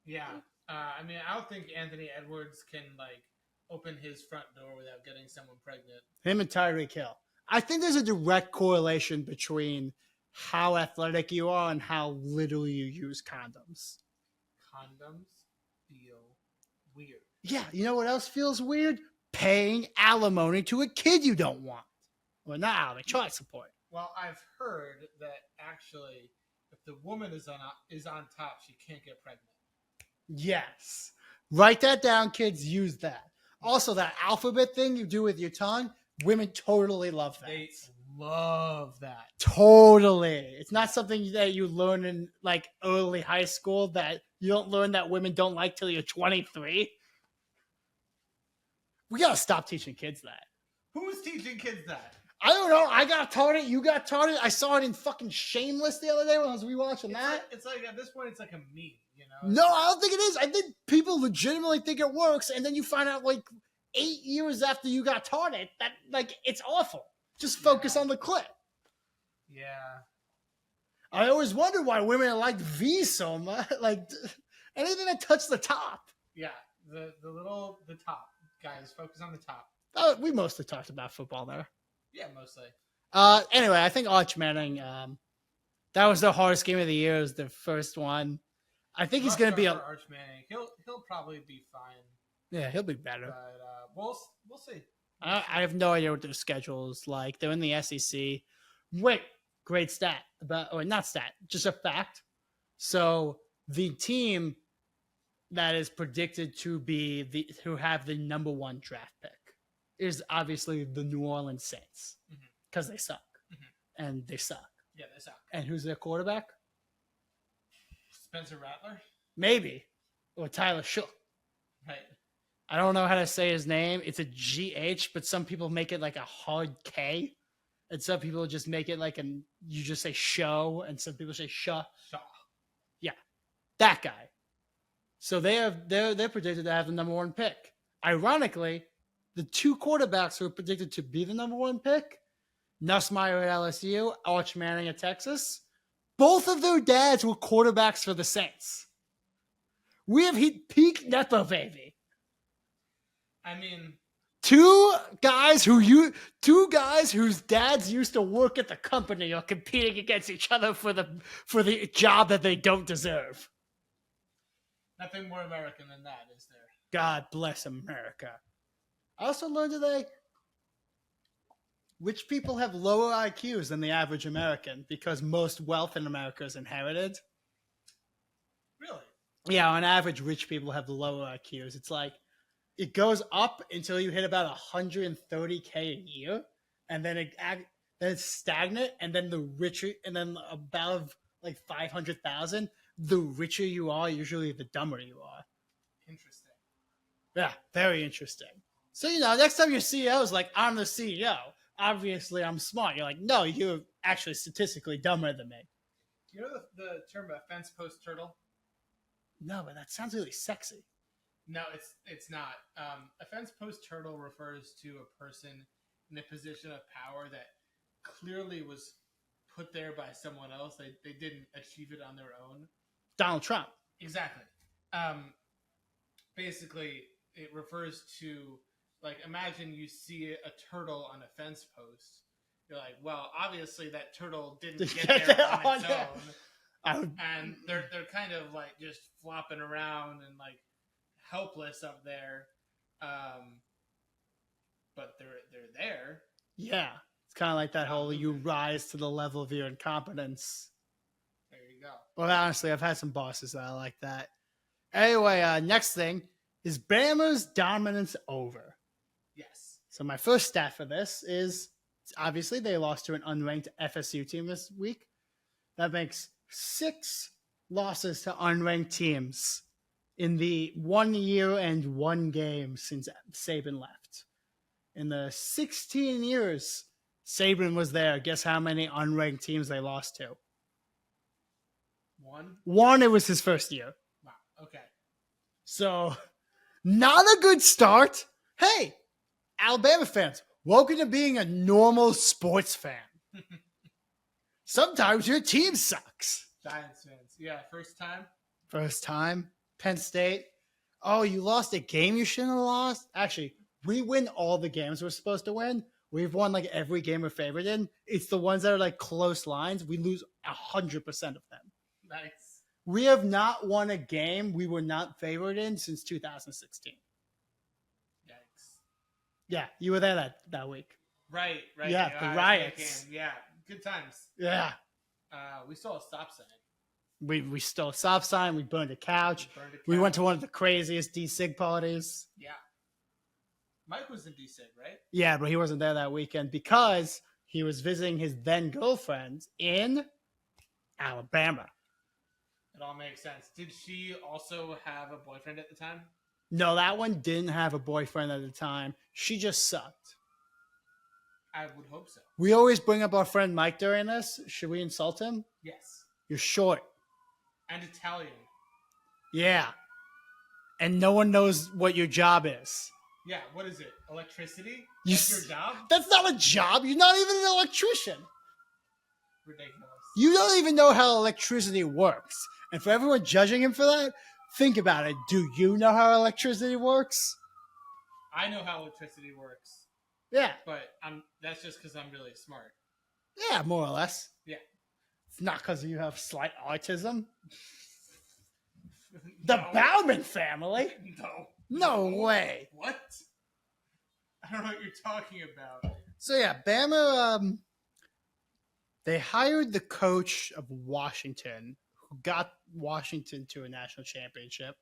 Yeah. I mean, I don't think Anthony Edwards can like open his front door without getting someone pregnant. Him and Tyreek Hill. I think there's a direct correlation between how athletic you are and how little you use condoms. Condoms feel weird. Yeah, you know what else feels weird? Paying alimony to a kid you don't want. Well, not alimony, child support. Well, I've heard that actually, if the woman is on top, she can't get pregnant. Yes. Write that down, kids. Use that. Also, that alphabet thing you do with your tongue, women totally love that. They love that. Totally. It's not something that you learn in like early high school that you don't learn that women don't like till you're 23. We gotta stop teaching kids that. Who's teaching kids that? I don't know. I got taught it. You got taught it. I saw it in fucking Shameless the other day when I was rewatching that. It's like at this point, it's like a meme, you know? No, I don't think it is. I think people legitimately think it works, and then you find out like 8 years after you got taught it that like it's awful. Just focus on the clip. Yeah. I always wondered why women like V so much. Like anything that touched the top. Yeah, the top. Guys, focus on the top. We mostly talked about football there. Yeah, mostly. Anyway, I think Arch Manning, that was the hardest game of the year. It was the first one. I think he's going to be Arch Manning. He'll probably be fine. Yeah, he'll be better. But we'll see. I have no idea what their schedule is like. They're in the SEC. Wait, great stat not stat, just a fact. So the team that is predicted to be who have the number 1 draft pick is obviously the New Orleans Saints because they suck, and they suck. Yeah, they suck. And who's their quarterback? Spencer Rattler, maybe, or Tyler Shook. right? I don't know how to say his name. It's a GH, but some people make it like a hard K, and some people just make it like you just say show, and some people say Shaw. Yeah, that guy. So they're predicted to have the number 1 pick. Ironically, the 2 quarterbacks who are predicted to be the number 1 pick, Nussmeier at LSU, Arch Manning at Texas, both of their dads were quarterbacks for the Saints. We have hit peak Nepo baby. I mean, Two guys whose dads used to work at the company are competing against each other for the job that they don't deserve. Nothing more American than that, is there? God bless America. I also learned today rich people have lower IQs than the average American because most wealth in America is inherited. Really? Yeah, on average, rich people have lower IQs. It's like it goes up until you hit about 130K a year, and then it's stagnant, and then the richer, and then above like 500,000, the richer you are, usually the dumber you are. Interesting. Yeah, very interesting. So, next time your CEO is like, I'm the CEO, obviously I'm smart. You're like, no, you're actually statistically dumber than me. You know the term fence post turtle? No, but that sounds really sexy. No, it's not. A fence post turtle refers to a person in a position of power that clearly was put there by someone else. They didn't achieve it on their own. Donald Trump. Exactly. Basically, it refers to, like, imagine you see a turtle on a fence post. You're like, well, obviously that turtle didn't get there on its own. And they're kind of like just flopping around and like helpless up there. But they're there. Yeah. It's kind of like that whole you rise to the level of your incompetence. There you go. Well, honestly, I've had some bosses that are like that. Anyway, next thing is Bama's dominance over. Yes. So my first stat for this is obviously they lost to an unranked FSU team this week. That makes 6 losses to unranked teams in the 1 year and 1 game since Saban left. In the 16 years Saban was there, guess how many unranked teams they lost to? 1? 1, it was his first year. Wow, okay. So, not a good start. Hey, Alabama fans, welcome to being a normal sports fan. Sometimes your team sucks. Giants fans. Yeah, first time? First time. Penn State. Oh, you lost a game you shouldn't have lost? Actually, we win all the games we're supposed to win. We've won like every game we're favored in. It's the ones that are like close lines. We lose 100% of them. Nice. We have not won a game we were not favored in since 2016. Yikes. Yeah, you were there that week. Right. Yeah, the riots. Yeah, good times. Yeah. We saw a stop sign. We stole a stop sign. We burned a couch. We went to one of the craziest D-Sig parties. Yeah. Mike was in D-Sig, right? Yeah, but he wasn't there that weekend because he was visiting his then girlfriend in Alabama. It all makes sense. Did she also have a boyfriend at the time? No, that one didn't have a boyfriend at the time. She just sucked. I would hope so. We always bring up our friend Mike during this. Should we insult him? Yes. You're short. And Italian. Yeah. And no one knows what your job is. Yeah, what is it? Electricity? That's your job? That's not a job. You're not even an electrician. Ridiculous. You don't even know how electricity works. And for everyone judging him for that, think about it. Do you know how electricity works? I know how electricity works. Yeah. But that's just because I'm really smart. Yeah, more or less. Yeah. It's not because you have slight autism. No. The Bauman family? No. No way. What? I don't know what you're talking about. So yeah, Bama, they hired the coach of Washington, who got Washington to a national championship.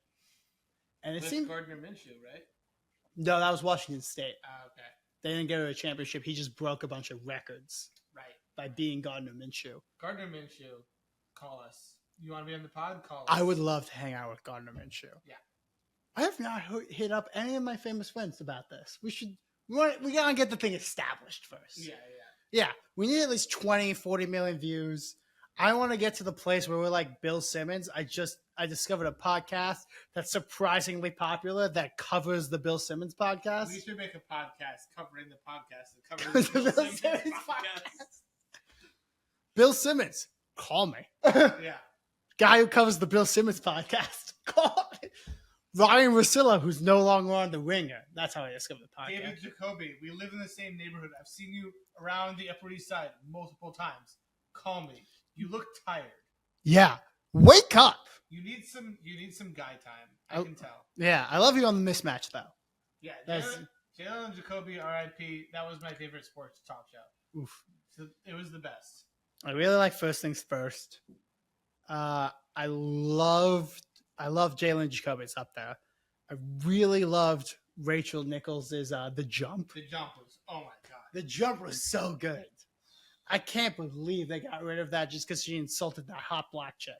And it seemed Gardner Minshew, right? No, that was Washington State. Okay. They didn't get to a championship. He just broke a bunch of records. Right. By being Gardner Minshew. Gardner Minshew, call us. You want to be on the pod? Call us. I would love to hang out with Gardner Minshew. Yeah. I have not hit up any of my famous friends about this. We gotta get the thing established first. Yeah, we need at least 20, 40 million views. I want to get to the place where we're like Bill Simmons. I discovered a podcast that's surprisingly popular that covers the Bill Simmons podcast. We should make a podcast covering the podcast that covers the Bill Simmons podcast. Bill Simmons, call me. Yeah. Guy who covers the Bill Simmons podcast, call me. Ryan Russillo, who's no longer on The Ringer. That's how I discovered the podcast. David Jacoby, we live in the same neighborhood. I've seen you around the Upper East Side multiple times. Call me. You look tired. Yeah. Wake up. You need some guy time. I can tell. Yeah, I love you on the mismatch though. Yeah, Jalen Jacoby, R.I.P. That was my favorite sports talk show. Oof. So it was the best. I really like First Things First. I love Jalen Jacoby. It's up there. I really loved Rachel Nichols is The Jump. The Jump was, oh my god. The Jump was so good. I can't believe they got rid of that just because she insulted that hot black chick.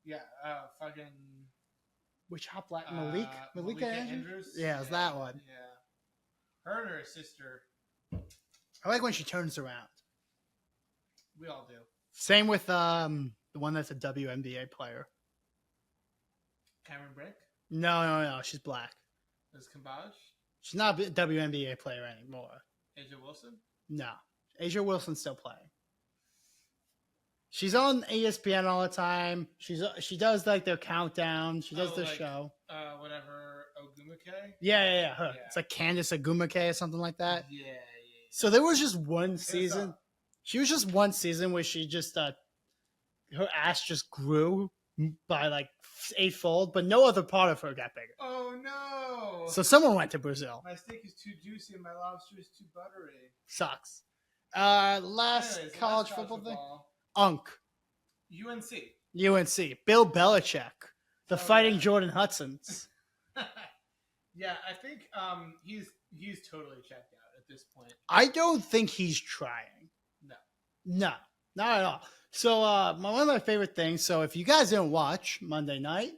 Yeah, fucking. Which hot black? Malika Andrews? Yeah, it's that one. Yeah. Her and her sister. I like when she turns around. We all do. Same with the one that's a WNBA player. Cameron Brick? No. She's black. Is Kambaj? She's not a WNBA player anymore. Asia Wilson? No. Asia Wilson's still playing. She's on ESPN all the time. She does like their countdown. She does the show. Whatever, Ogumake? Yeah, her. Yeah. It's like Candace Ogumake or something like that. Yeah. So there was just one season. She was just one season where she just her ass just grew by like 8-fold, but no other part of her got bigger. Oh no! So someone went to Brazil. My steak is too juicy and my lobster is too buttery. Sucks. Last college football thing. UNC. Bill Belichick, the Fighting Jordan Hudsons. Yeah, I think he's totally checked out at this point. I don't think he's trying. No, not at all. So one of my favorite things. So if you guys didn't watch Monday night,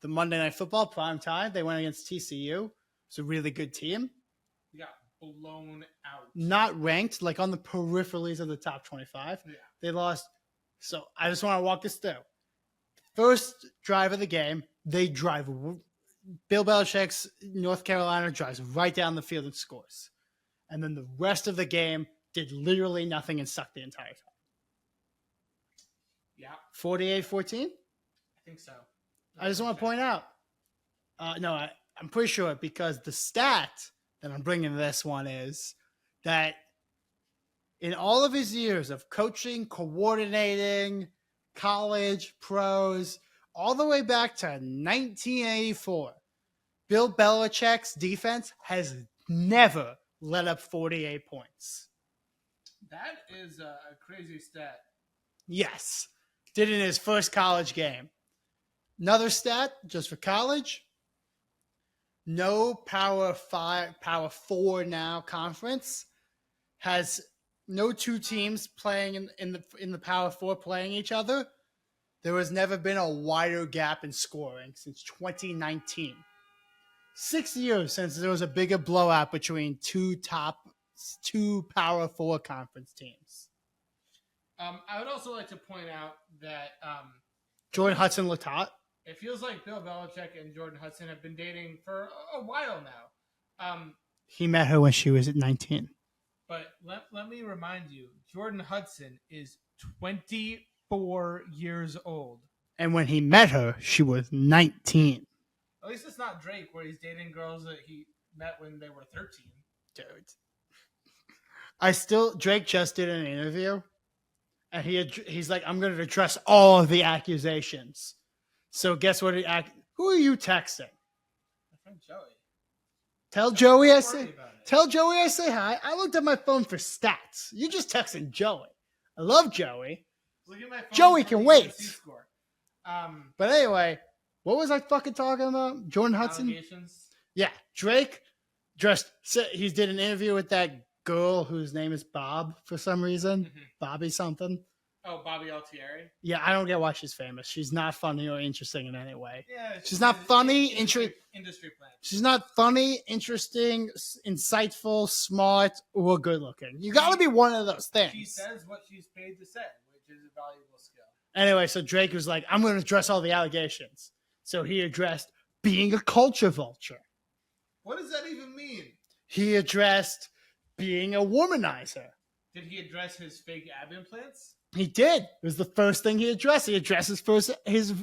the Monday Night Football prime time, they went against TCU. It's a really good team. They got blown out. Not ranked, like on the peripheries of the top 25. Yeah. They lost. So I just want to walk this through. First drive of the game, they drive. Bill Belichick's North Carolina drives right down the field and scores. And then the rest of the game did literally nothing and sucked the entire time. Yeah. 48-14? I think so. I just want to point out. I'm pretty sure because the stat that I'm bringing to this one is that in all of his years of coaching, coordinating, college, pros, all the way back to 1984, Bill Belichick's defense has never let up 48 points. That is a crazy stat. Yes. Did in his first college game. Another stat, just for college. No Power 4 now conference has no two teams playing in the Power 4 playing each other. There has never been a wider gap in scoring since 2019. 6 years since there was a bigger blowout between two Power 4 conference teams. I would also like to point out that Jordan Hudson looked hot. It feels like Bill Belichick and Jordan Hudson have been dating for a while now. He met her when she was at 19. But let me remind you, Jordan Hudson is 24 years old. And when he met her, she was 19. At least it's not Drake, where he's dating girls that he met when they were 13. Dude. Drake just did an interview, and he's like, I'm going to address all of the accusations. So guess what? Who are you texting? My friend Joey. Tell Joey I say hi. I looked at my phone for stats. You just texting Joey. I love Joey. Look at my phone. Joey can wait. Score. But anyway, what was I fucking talking about? Jordan Hudson? Allegations. Yeah. Drake he did an interview with that girl whose name is Bob for some reason. Mm-hmm. Bobby something. Oh, Bobby Altieri? Yeah, I don't get why she's famous. She's not funny or interesting in any way. Yeah, she's not funny, industry plant. She's not funny, interesting, insightful, smart, or good looking. You got to be one of those things. She says what she's paid to say, which is a valuable skill. Anyway, so Drake was like, I'm going to address all the allegations. So he addressed being a culture vulture. What does that even mean? He addressed being a womanizer. Did he address his fake ab implants? He did. It was the first thing he addressed. He addressed his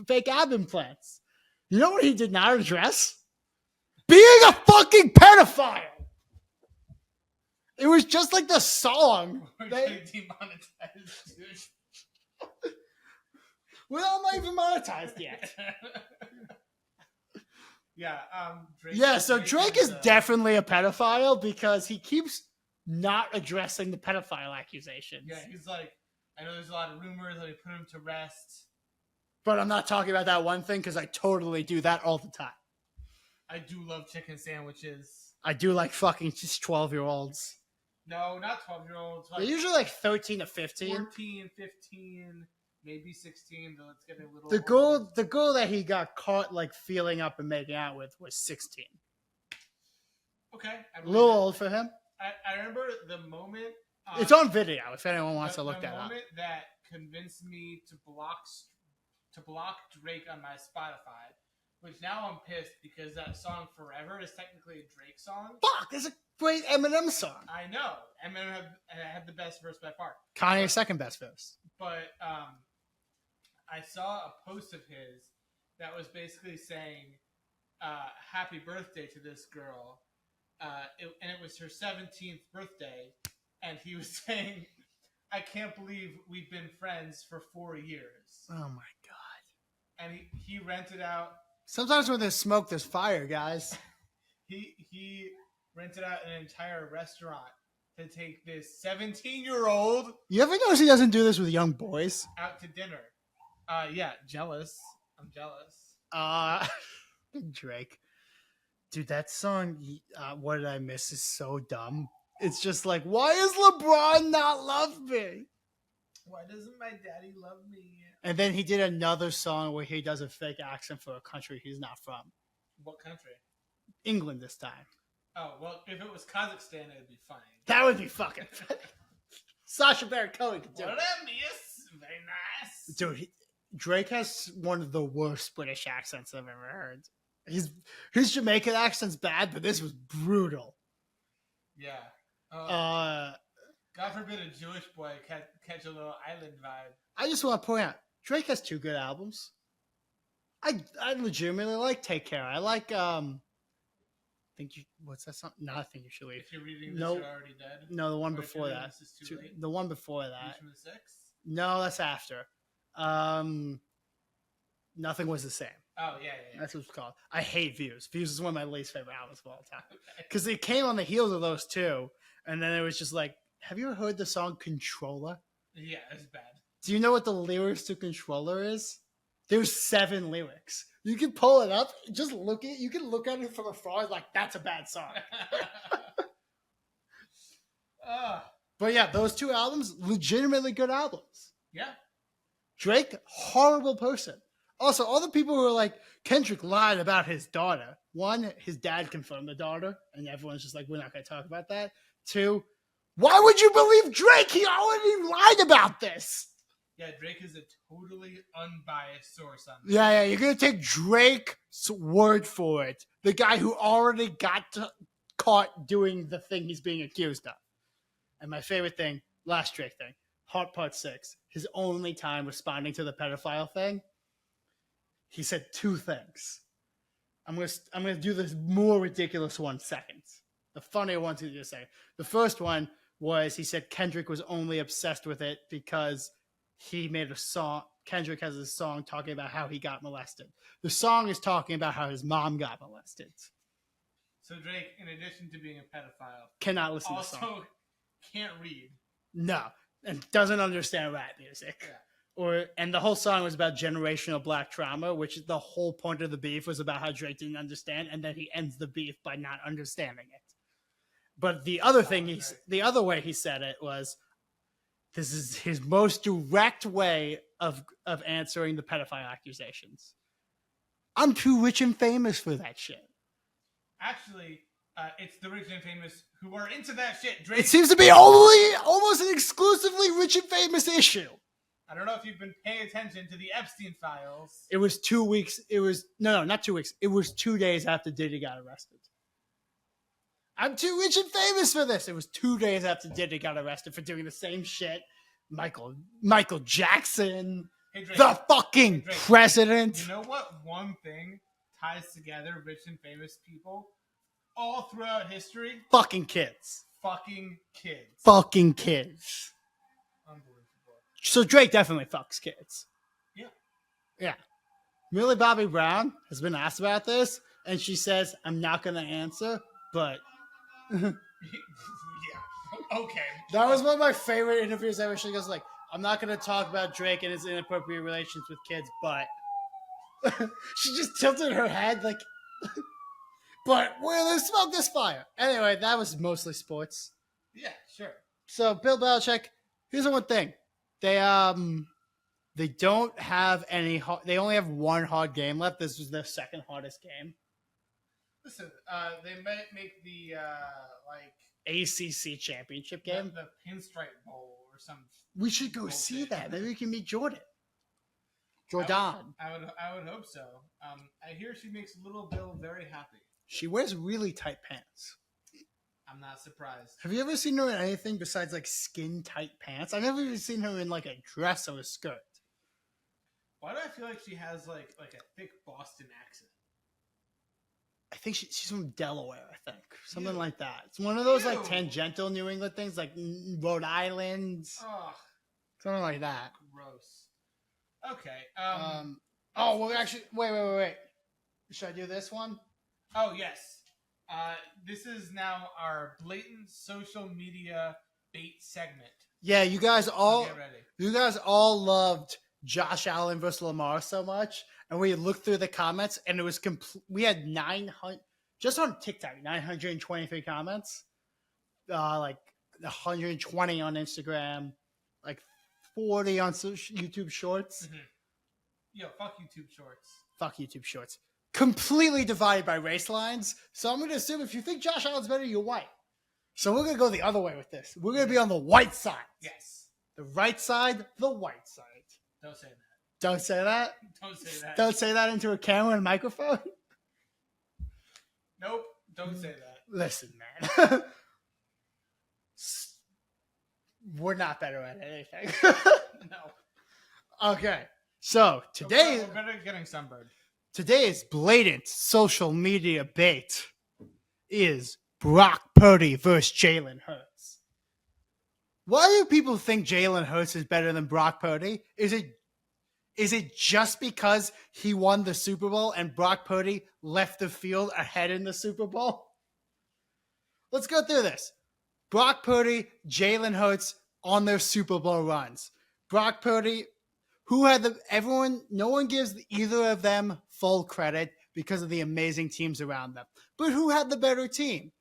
fake ab implants. You know what he did not address? Being a fucking pedophile. It was just like the song. We're getting demonetized, dude. Well, I'm not even monetized yet. Yeah. Drake is definitely a pedophile because he keeps not addressing the pedophile accusations. Yeah, he's like, I know there's a lot of rumors that he put him to rest. But I'm not talking about that one thing because I totally do that all the time. I do love chicken sandwiches. I do like fucking just 12-year-olds. No, not 12-year-olds. They're usually like 13 to 15. 14, 15, maybe 16. But let's get a little. The girl that he got caught like feeling up and making out with was 16. Okay. A little old for him. I remember the moment. It's on video if anyone wants to look that up. The moment that convinced me to block Drake on my Spotify, which now I'm pissed because that song "Forever" is technically a Drake song. Fuck, it's a great Eminem song. I know Eminem had the best verse by far. Kanye's second best verse. But I saw a post of his that was basically saying, "Happy birthday to this girl," and it was her 17th birthday, and he was saying, "I can't believe we've been friends for 4 years." Oh my god! And he rented out. Sometimes when there's smoke, there's fire, guys. He rented out an entire restaurant to take this 17-year-old. You ever notice he doesn't do this with young boys? Out to dinner. Yeah, jealous. I'm jealous. Drake. Dude, that song, What Did I Miss, is so dumb. It's just like, why does LeBron not love me? Why doesn't my daddy love me? And then he did another song where he does a fake accent for a country he's not from. What country? England this time. Oh, well, if it was Kazakhstan, it would be funny. That would be fucking funny. Sacha Baron Cohen could do it. What a miss. Very nice. Dude, Drake has one of the worst British accents I've ever heard. His Jamaican accent's bad, but this was brutal. Yeah. God forbid a Jewish boy catch a little island vibe. I just want to point out, Drake has 2 good albums. I legitimately like Take Care. I like what's that song? No, I Think You Should Leave. If you're reading this, you're already dead. No, the one or before that. This is too late. The one before that. From the 6? No, that's after. Nothing Was the Same. Oh, yeah. That's what it's called. I hate Views. Views is one of my least favorite albums of all time. Because it came on the heels of those 2. And then it was just like, have you ever heard the song Controller? Yeah, it's bad. Do you know what the lyrics to Controller is? There's 7 lyrics. You can pull it up. Just look at it. You can look at it from afar like, that's a bad song. But yeah, those 2 albums, legitimately good albums. Yeah. Drake, horrible person. Also, all the people who are like, Kendrick lied about his daughter. 1, his dad confirmed the daughter, and everyone's just like, we're not going to talk about that. 2, why would you believe Drake? He already lied about this. Yeah, Drake is a totally unbiased source on this. Yeah, you're going to take Drake's word for it. The guy who already got caught doing the thing he's being accused of. And my favorite thing, last Drake thing, Heart Part 6, his only time responding to the pedophile thing, he said 2 things. I'm gonna do this more ridiculous one second. The funnier one to just say. The first one was he said Kendrick was only obsessed with it because he made a song. Kendrick has a song talking about how he got molested. The song is talking about how his mom got molested. So Drake, in addition to being a pedophile, cannot listen to the song. Also can't read. No, and doesn't understand rap music. Yeah. And the whole song was about generational black trauma, which is the whole point of the beef was about how Drake didn't understand, and then he ends the beef by not understanding it. But the other thing the other way he said it was, this is his most direct way of answering the pedophile accusations. I'm too rich and famous for that shit. Actually, it's the rich and famous who are into that shit. Drake. It seems to be almost an exclusively rich and famous issue. I don't know if you've been paying attention to the Epstein files. It was 2 weeks. It was no, not 2 weeks. It was 2 days after Diddy got arrested. I'm too rich and famous for this. It was 2 days after Diddy got arrested for doing the same shit. Michael Jackson, Hey, Drake, the fucking Drake, president. You know what one thing ties together rich and famous people all throughout history? Fucking kids. Fucking kids. Fucking kids. Unbelievable. So Drake definitely fucks kids. Yeah. Yeah. Millie Bobby Brown has been asked about this, and she says, I'm not going to answer, but... Yeah. Okay. That was one of my favorite interviews ever. She goes like, I'm not going to talk about Drake and his inappropriate relations with kids, but... She just tilted her head like... But we're going to smoke this fire. Anyway, that was mostly sports. Yeah, sure. So Bill Belichick, here's the one thing. They don't have any. They only have one hard game left. This was their second hardest game. Listen, they might make the ACC championship game. the Pinstripe Bowl or something. We should go see that. Maybe we can meet Jordan. Jordan. I would hope so. I hear she makes Little Bill very happy. She wears really tight pants. I'm not surprised. Have you ever seen her in anything besides like skin tight pants? I've never even seen her in like a dress or a skirt. Why do I feel like she has like a thick Boston accent? I think she's from Delaware, I think. Something like that. It's one of those like tangential New England things, like Rhode Island. Oh, something like that. Gross. Okay. Oh, well, actually, wait. Should I do this one? Oh, yes. This is now our blatant social media bait segment. Yeah, you guys all Get ready. Loved Josh Allen versus Lamar so much, and we looked through the comments, and it was we had 900 just on TikTok, 923 comments, like 120 on Instagram, like 40 on YouTube Shorts. Mm-hmm. Yo, fuck YouTube Shorts. Fuck YouTube Shorts. Completely divided by race lines. So I'm going to assume if you think Josh Allen's better, you're white. So we're going to go the other way with this. We're going to be on the white side. Yes. The right side, the white side. Don't say that. Don't say that? Don't say that. Don't say that into a camera and microphone? Nope. Don't say that. Listen, man. We're not better at anything. No. Okay. So today... We're better at getting sunburned. Today's blatant social media bait is Brock Purdy versus Jalen Hurts. Why do people think Jalen Hurts is better than Brock Purdy? Is it just because he won the Super Bowl and Brock Purdy left the field ahead in the Super Bowl? Let's go through this. Brock Purdy, Jalen Hurts on their Super Bowl runs. Brock Purdy, no one gives either of them full credit because of the amazing teams around them. But who had the better team?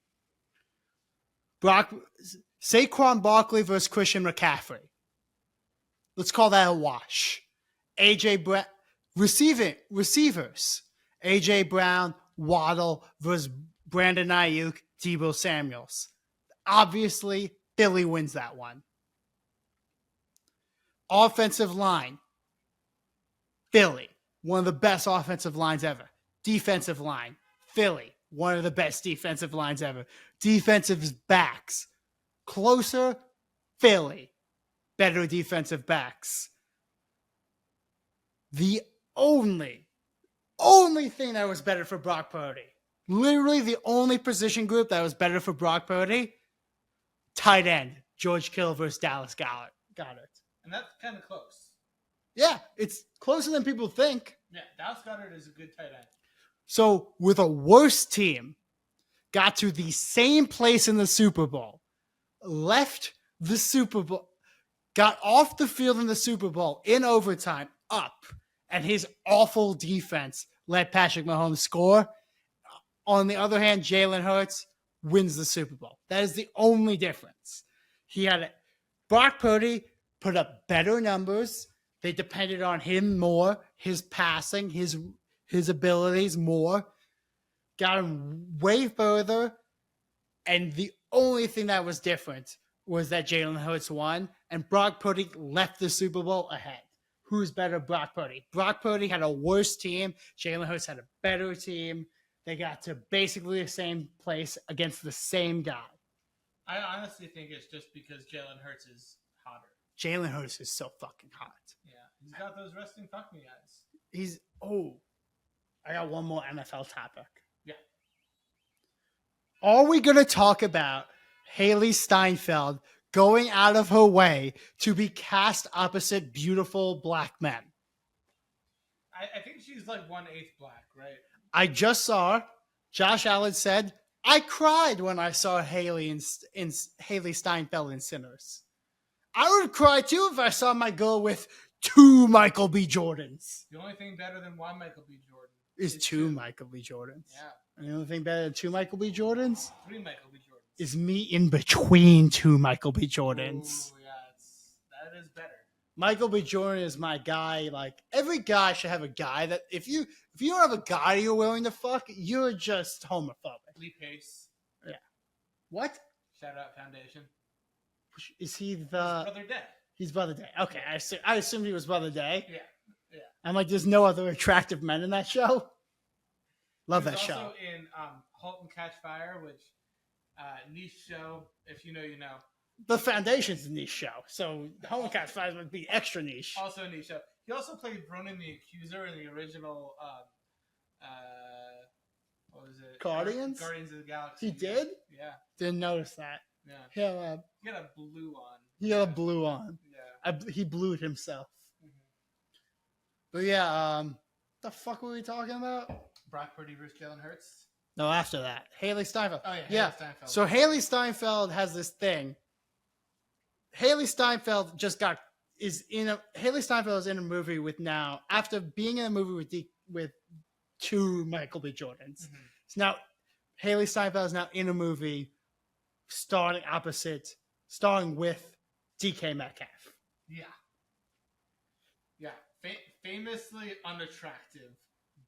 Saquon Barkley versus Christian McCaffrey. Let's call that a wash. Receivers. A.J. Brown, Waddle versus Brandon Ayuk, Deebo Samuels. Obviously, Philly wins that one. Offensive line. Philly, one of the best offensive lines ever. Defensive line, Philly, one of the best defensive lines ever. Defensive backs, closer, Philly, better defensive backs. The only thing that was better for Brock Purdy, literally the only position group that was better for Brock Purdy, tight end, George Kittle versus Dallas Goddard. And that's kind of close. Yeah, it's closer than people think. Yeah, Dallas Goddard is a good tight end. So, with a worse team, got to the same place in the Super Bowl, left the Super Bowl, got off the field in the Super Bowl in overtime, up, and his awful defense let Patrick Mahomes score. On the other hand, Jalen Hurts wins the Super Bowl. That is the only difference. Brock Purdy put up better numbers. They depended on him more, his passing, his abilities more. Got him way further. And the only thing that was different was that Jalen Hurts won, and Brock Purdy left the Super Bowl ahead. Who's better, Brock Purdy? Brock Purdy had a worse team. Jalen Hurts had a better team. They got to basically the same place against the same guy. I honestly think it's just because Jalen Hurts is hotter. Jalen Hurts is so fucking hot. Yeah, he's got those resting fuck me eyes. I got one more NFL topic. Yeah. Are we going to talk about Haley Steinfeld going out of her way to be cast opposite beautiful black men? I think she's like 1/8 black, right? I just saw Josh Allen said, I cried when I saw Haley Steinfeld in Sinners. I would cry too if I saw my girl with 2 Michael B. Jordans. The only thing better than 1 Michael B. Jordan is 2 Michael B. Jordans. Yeah. And the only thing better than 2 Michael B. Jordans 3 Michael B. Jordans. is me in between 2 Michael B. Jordans. Ooh, yeah, that is better. Michael B. Jordan is my guy. Like, every guy should have a guy that if you don't have a guy you're willing to fuck, you're just homophobic. Lee Pace. Yeah. What? Shout out Foundation. Is he the... His brother Day. He's Brother Day. Okay, I assumed he was Brother Day. Yeah. I'm like, there's no other attractive men in that show. Love that show. Also in *Halt and Catch Fire*, which niche show. If you know, you know. The Foundation's a niche show, so *Halt and Catch Fire* would be extra niche. Also a niche show. He also played Ronan the Accuser in the original. What was it? Guardians of the Galaxy. He did? Yeah. Didn't notice that. Yeah. He He had a blue on. He had a blue on. Yeah. He blued himself. Mm-hmm. But yeah, the fuck were we talking about? Brock Purdy versus Jalen Hurts. No, after that, Haley Steinfeld. Oh yeah. Yeah. Steinfeld. So Haley Steinfeld has this thing. Haley Steinfeld Haley Steinfeld is in a movie with now, after being in a movie with 2 Michael B. Jordans. Mm-hmm. So now Haley Steinfeld is now in a movie starring with DK Metcalf. Yeah. Yeah. Famously unattractive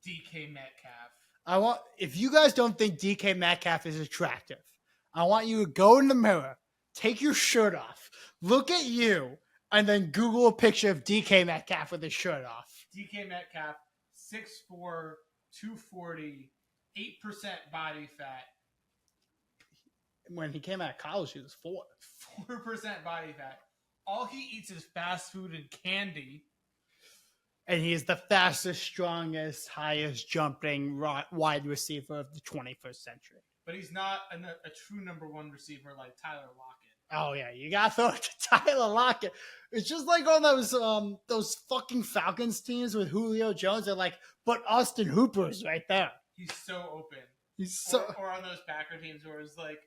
DK Metcalf. If you guys don't think DK Metcalf is attractive, I want you to go in the mirror, take your shirt off, look at you, and then Google a picture of DK Metcalf with his shirt off. DK Metcalf, 6'4", 240, 8% body fat. When he came out of college, he was 4% body fat. All he eats is fast food and candy. And he is the fastest, strongest, highest jumping wide receiver of the 21st century. But he's not a true number 1 receiver like Tyler Lockett. Oh yeah, you gotta throw it to Tyler Lockett. It's just like on those fucking Falcons teams with Julio Jones. They're like, but Austin Hooper's right there. He's so open. He's so. Or on those Packer teams where it's like,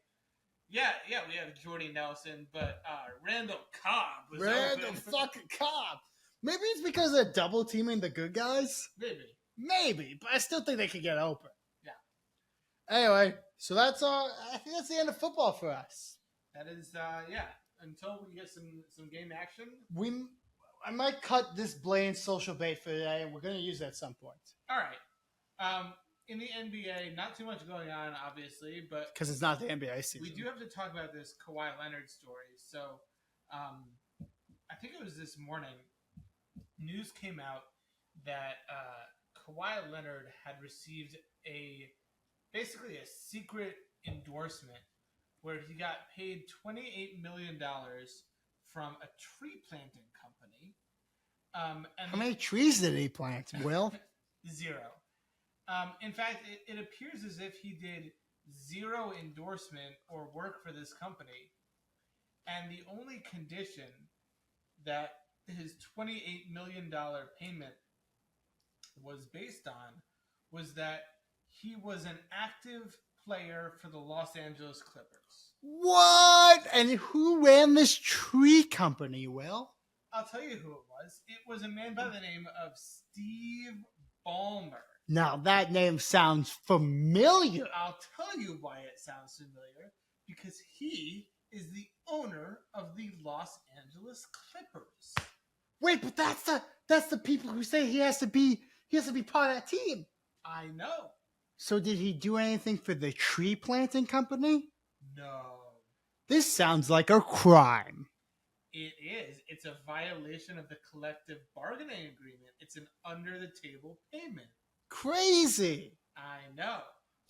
yeah, we have Jordy Nelson, but Randall Cobb was Randall open. fucking Cobb. Maybe it's because they're double teaming the good guys. Maybe, but I still think they could get open. Yeah. Anyway, so that's I think that's the end of football for us. That is, yeah. Until we get some game action. I might cut this blatant social bait for today, and we're going to use it at some point. All right. In the NBA, not too much going on, obviously, but because it's not the NBA season. We do have to talk about this Kawhi Leonard story. So, I think it was this morning. News came out that Kawhi Leonard had received basically a secret endorsement where he got paid $28 million from a tree planting company. And how many trees did he plant, Will? 0. In fact, it appears as if he did 0 endorsement or work for this company. And the only condition that his $28 million payment was based on was that he was an active player for the Los Angeles Clippers. What? And who ran this tree company, Will? I'll tell you who it was. It was a man by the name of Steve Ballmer. Now, that name sounds familiar. I'll tell you why it sounds familiar. Because he is the owner of the Los Angeles Clippers. Wait, but that's the people who say he has to be part of that team. I know. So did he do anything for the tree planting company? No. This sounds like a crime. It is. It's a violation of the collective bargaining agreement. It's an under-the-table payment. Crazy. I know.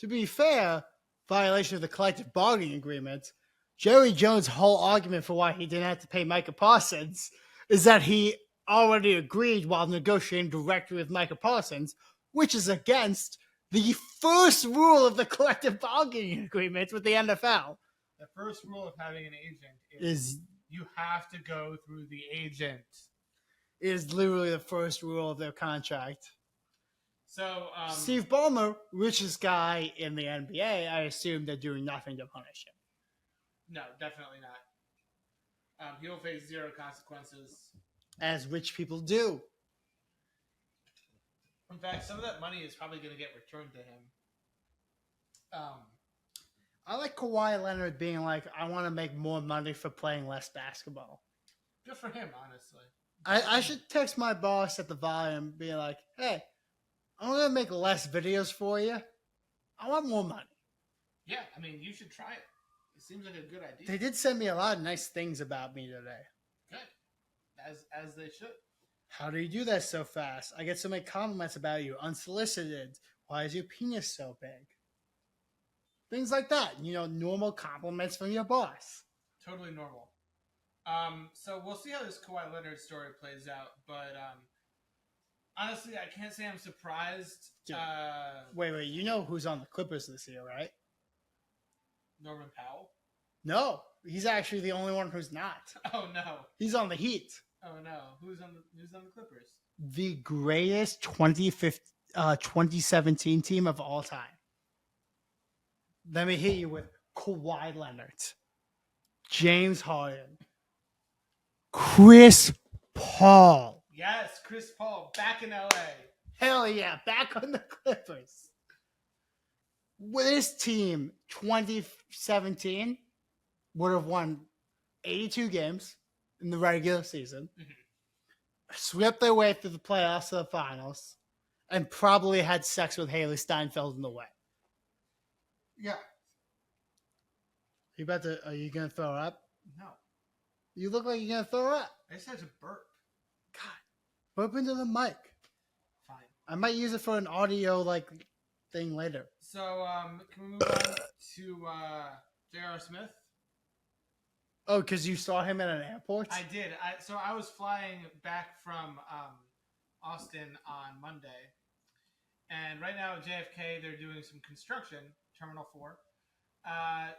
To be fair, violation of the collective bargaining agreement, Jerry Jones' whole argument for why he didn't have to pay Micah Parsons is that he already agreed while negotiating directly with Micah Parsons, which is against the first rule of the collective bargaining agreement with the NFL. The first rule of having an agent is you have to go through the agent. It is literally the first rule of their contract. So, Steve Ballmer, richest guy in the NBA, I assume they're doing nothing to punish him. No, definitely not. He will face 0 consequences. As rich people do. In fact, some of that money is probably going to get returned to him. I like Kawhi Leonard being like, I want to make more money for playing less basketball. Good for him, honestly. I should text my boss at the volume being like, hey, I'm going to make less videos for you. I want more money. Yeah, I mean, you should try it. It seems like a good idea. They did send me a lot of nice things about me today. Good. As they should. How do you do that so fast? I get so many compliments about you, unsolicited. Why is your penis so big? Things like that. Normal compliments from your boss. Totally normal. So we'll see how this Kawhi Leonard story plays out. But honestly, I can't say I'm surprised. Dude, wait. You know who's on the Clippers this year, right? Norman Powell? No. He's actually the only one who's not. Oh, no. He's on the Heat. Oh, no. Who's on the Clippers? The greatest 2017 team of all time. Let me hit you with Kawhi Leonard, James Harden, Chris Paul. Yes, Chris Paul back in LA. Hell yeah, back on the Clippers. With this team, 2017 would have won 82 games in the regular season, swept their way through the playoffs to the finals, and probably had sex with Haley Steinfeld in the way. Yeah. Are you going to throw up? No. You look like you're going to throw up. I just had to burp. God. Burp into the mic. Fine. I might use it for an audio thing later. So, can we move on to J.R. Smith? Oh, because you saw him at an airport? I did. So I was flying back from Austin on Monday. And right now at JFK, they're doing some construction, Terminal 4.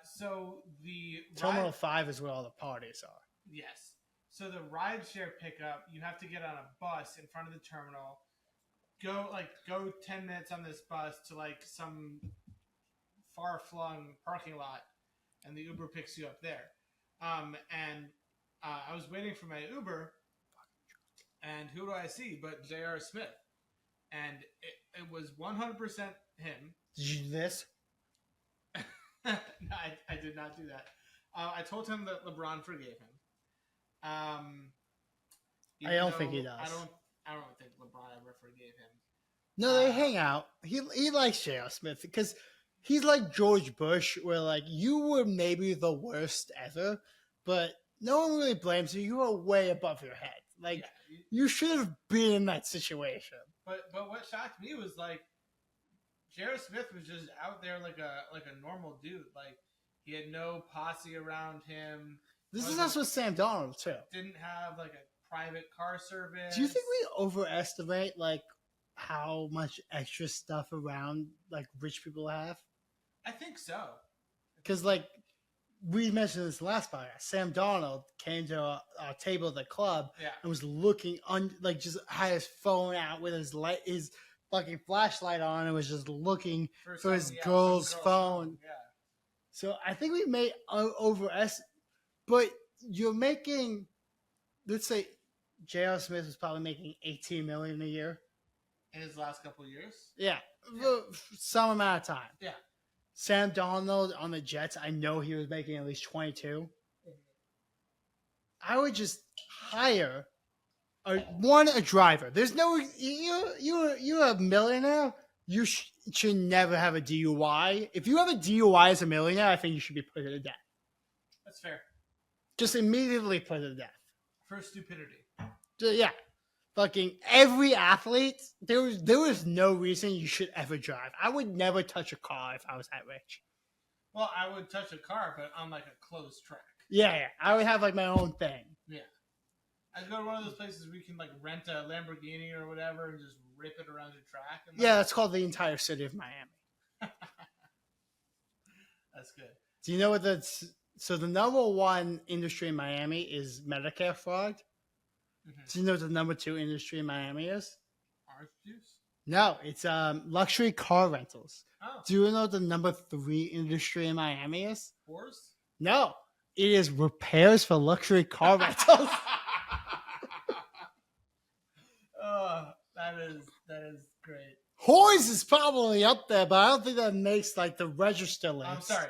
So the Terminal 5 is where all the parties are. Yes. So the rideshare pickup, you have to get on a bus in front of the terminal. Go 10 minutes on this bus to some far-flung parking lot, and the Uber picks you up there. I was waiting for my Uber, and who do I see but J.R. Smith? And it was 100% him. Did you do this? No, I did not do that. I told him that LeBron forgave him. I don't think he does. I don't think LeBron ever forgave him. No, they hang out. He likes J.R. Smith because he's like George Bush, where you were maybe the worst ever, but no one really blames you. You were way above your head. You should have been in that situation. But what shocked me was J.R. Smith was just out there like a normal dude. He had no posse around him. This is us with Sam Darnold too. Didn't have a private car service. Do you think we overestimate how much extra stuff around rich people have? I think so. Because we mentioned this last podcast, Sam Darnold came to a table at the club and was looking just had his phone out with his fucking flashlight on and was just looking for his girl's phone. Yeah. So I think we may overestimate. But you're making, let's say, J.R. Smith was probably making $18 million a year in his last couple of years. Yeah, some amount of time. Yeah. Sam Darnold on the Jets, I know he was making at least 22. Mm-hmm. I would just hire a driver. There's no you're a millionaire. You should never have a DUI. If you have a DUI as a millionaire, I think you should be put to death. That's fair. Just immediately put to death. For stupidity. Yeah. Fucking every athlete, there was no reason you should ever drive. I would never touch a car if I was that rich. Well, I would touch a car, but on a closed track. Yeah. I would have my own thing. Yeah. I'd go to one of those places where you can rent a Lamborghini or whatever and just rip it around your track. And that's called the entire city of Miami. That's good. Do you know what so the number one industry in Miami is Medicare fraud? Mm-hmm. Do you know what the number two industry in Miami is? Orange juice? No, it's luxury car rentals. Oh. Do you know what the number three industry in Miami is? Whores? No, it is repairs for luxury car rentals. Oh, that is great. Hoys is probably up there, but I don't think that makes like the register list. I'm sorry.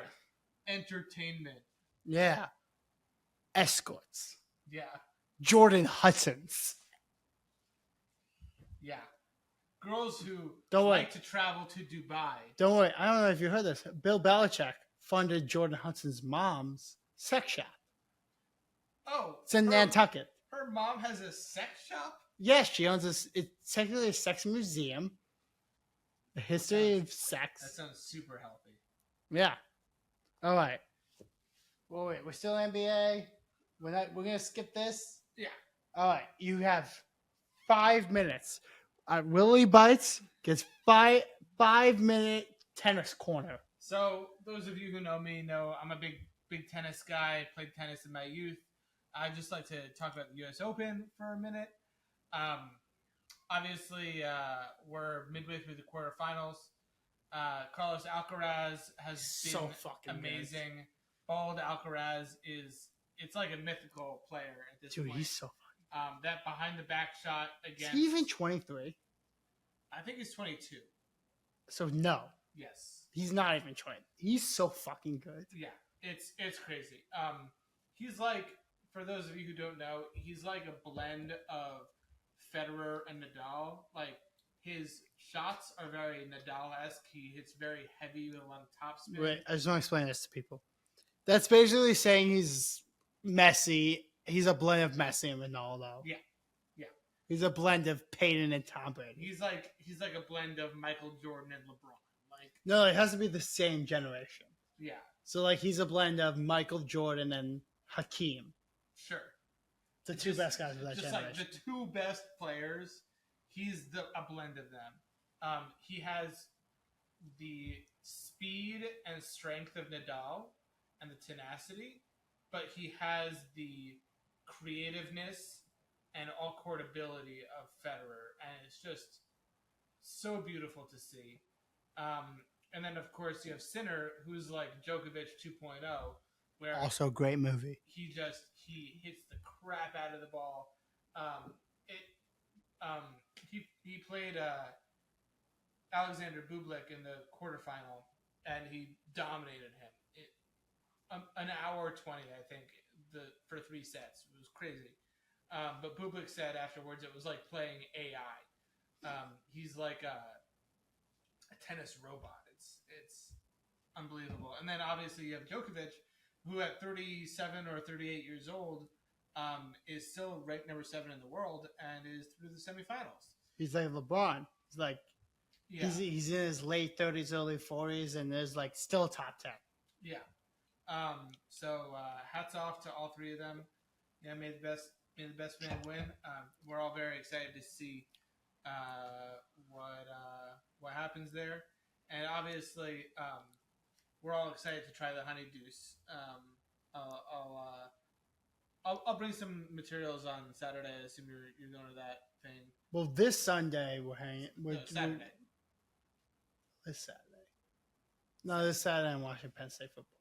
Entertainment. Yeah. Escorts. Yeah. Jordan Hudson's. Yeah. Girls who Don't worry. like to travel to Dubai. Don't worry. I don't know if you heard this. Bill Belichick funded Jordan Hudson's mom's sex shop. Oh. It's in Nantucket. Her mom has a sex shop? Yes, she owns this. It's technically a sex museum. A history of sex. That sounds super healthy. Yeah. All right. Well, wait. We're still NBA. We're gonna skip this. Yeah. All right. You have 5 minutes. Willie Bites gets 5-minute tennis corner. So those of you who know me know I'm a big tennis guy. Played tennis in my youth. I'd just like to talk about the U.S. Open for a minute. Obviously, we're midway through the quarterfinals. Carlos Alcaraz has been So fucking amazing. Good. Bald Alcaraz it's like a mythical player at this point. Dude, he's so fucking that behind the back shot against. Is he even 23? I think he's 22. So no. Yes. He's not even 20. He's so fucking good. Yeah, it's crazy. He's like, for those of you who don't know, he's like a blend of Federer and Nadal. Like, his shots are very Nadal-esque. He hits very heavy with a lot of topspin. Wait, I just want to explain this to people. That's basically saying he's Messi. He's a blend of Messi and Ronaldo. Yeah. He's a blend of Peyton and Tom Brady. He's like a blend of Michael Jordan and LeBron. Like, no, it has to be the same generation. Yeah. So like he's a blend of Michael Jordan and Hakeem. Sure. The two best guys of that just generation. Like the two best players, he's a blend of them. He has the speed and strength of Nadal and the tenacity, but he has the creativeness and all-court ability of Federer, and it's just so beautiful to see. And then, of course, you have Sinner, who's like Djokovic 2.0, where also great movie. He hits the crap out of the ball. He played Alexander Bublik in the quarterfinal, and he dominated him. An hour 20, I think, for 3 sets. It was crazy. But Bublik said afterwards it was like playing AI. He's like a tennis robot. It's unbelievable. And then obviously you have Djokovic, who at 37 or 38 years old is still ranked number 7 in the world and is through the semifinals. He's like LeBron. He's like he's in his late 30s, early 40s, and there's like still top 10. Yeah. So hats off to all 3 of them. Yeah, may the best man win. We're all very excited to see what happens there, and obviously we're all excited to try the honey deuce. I'll bring some materials on Saturday. I assume you're going to that thing. Well, this Sunday we're hanging. Saturday. This Saturday. No, this Saturday I'm watching Penn State football.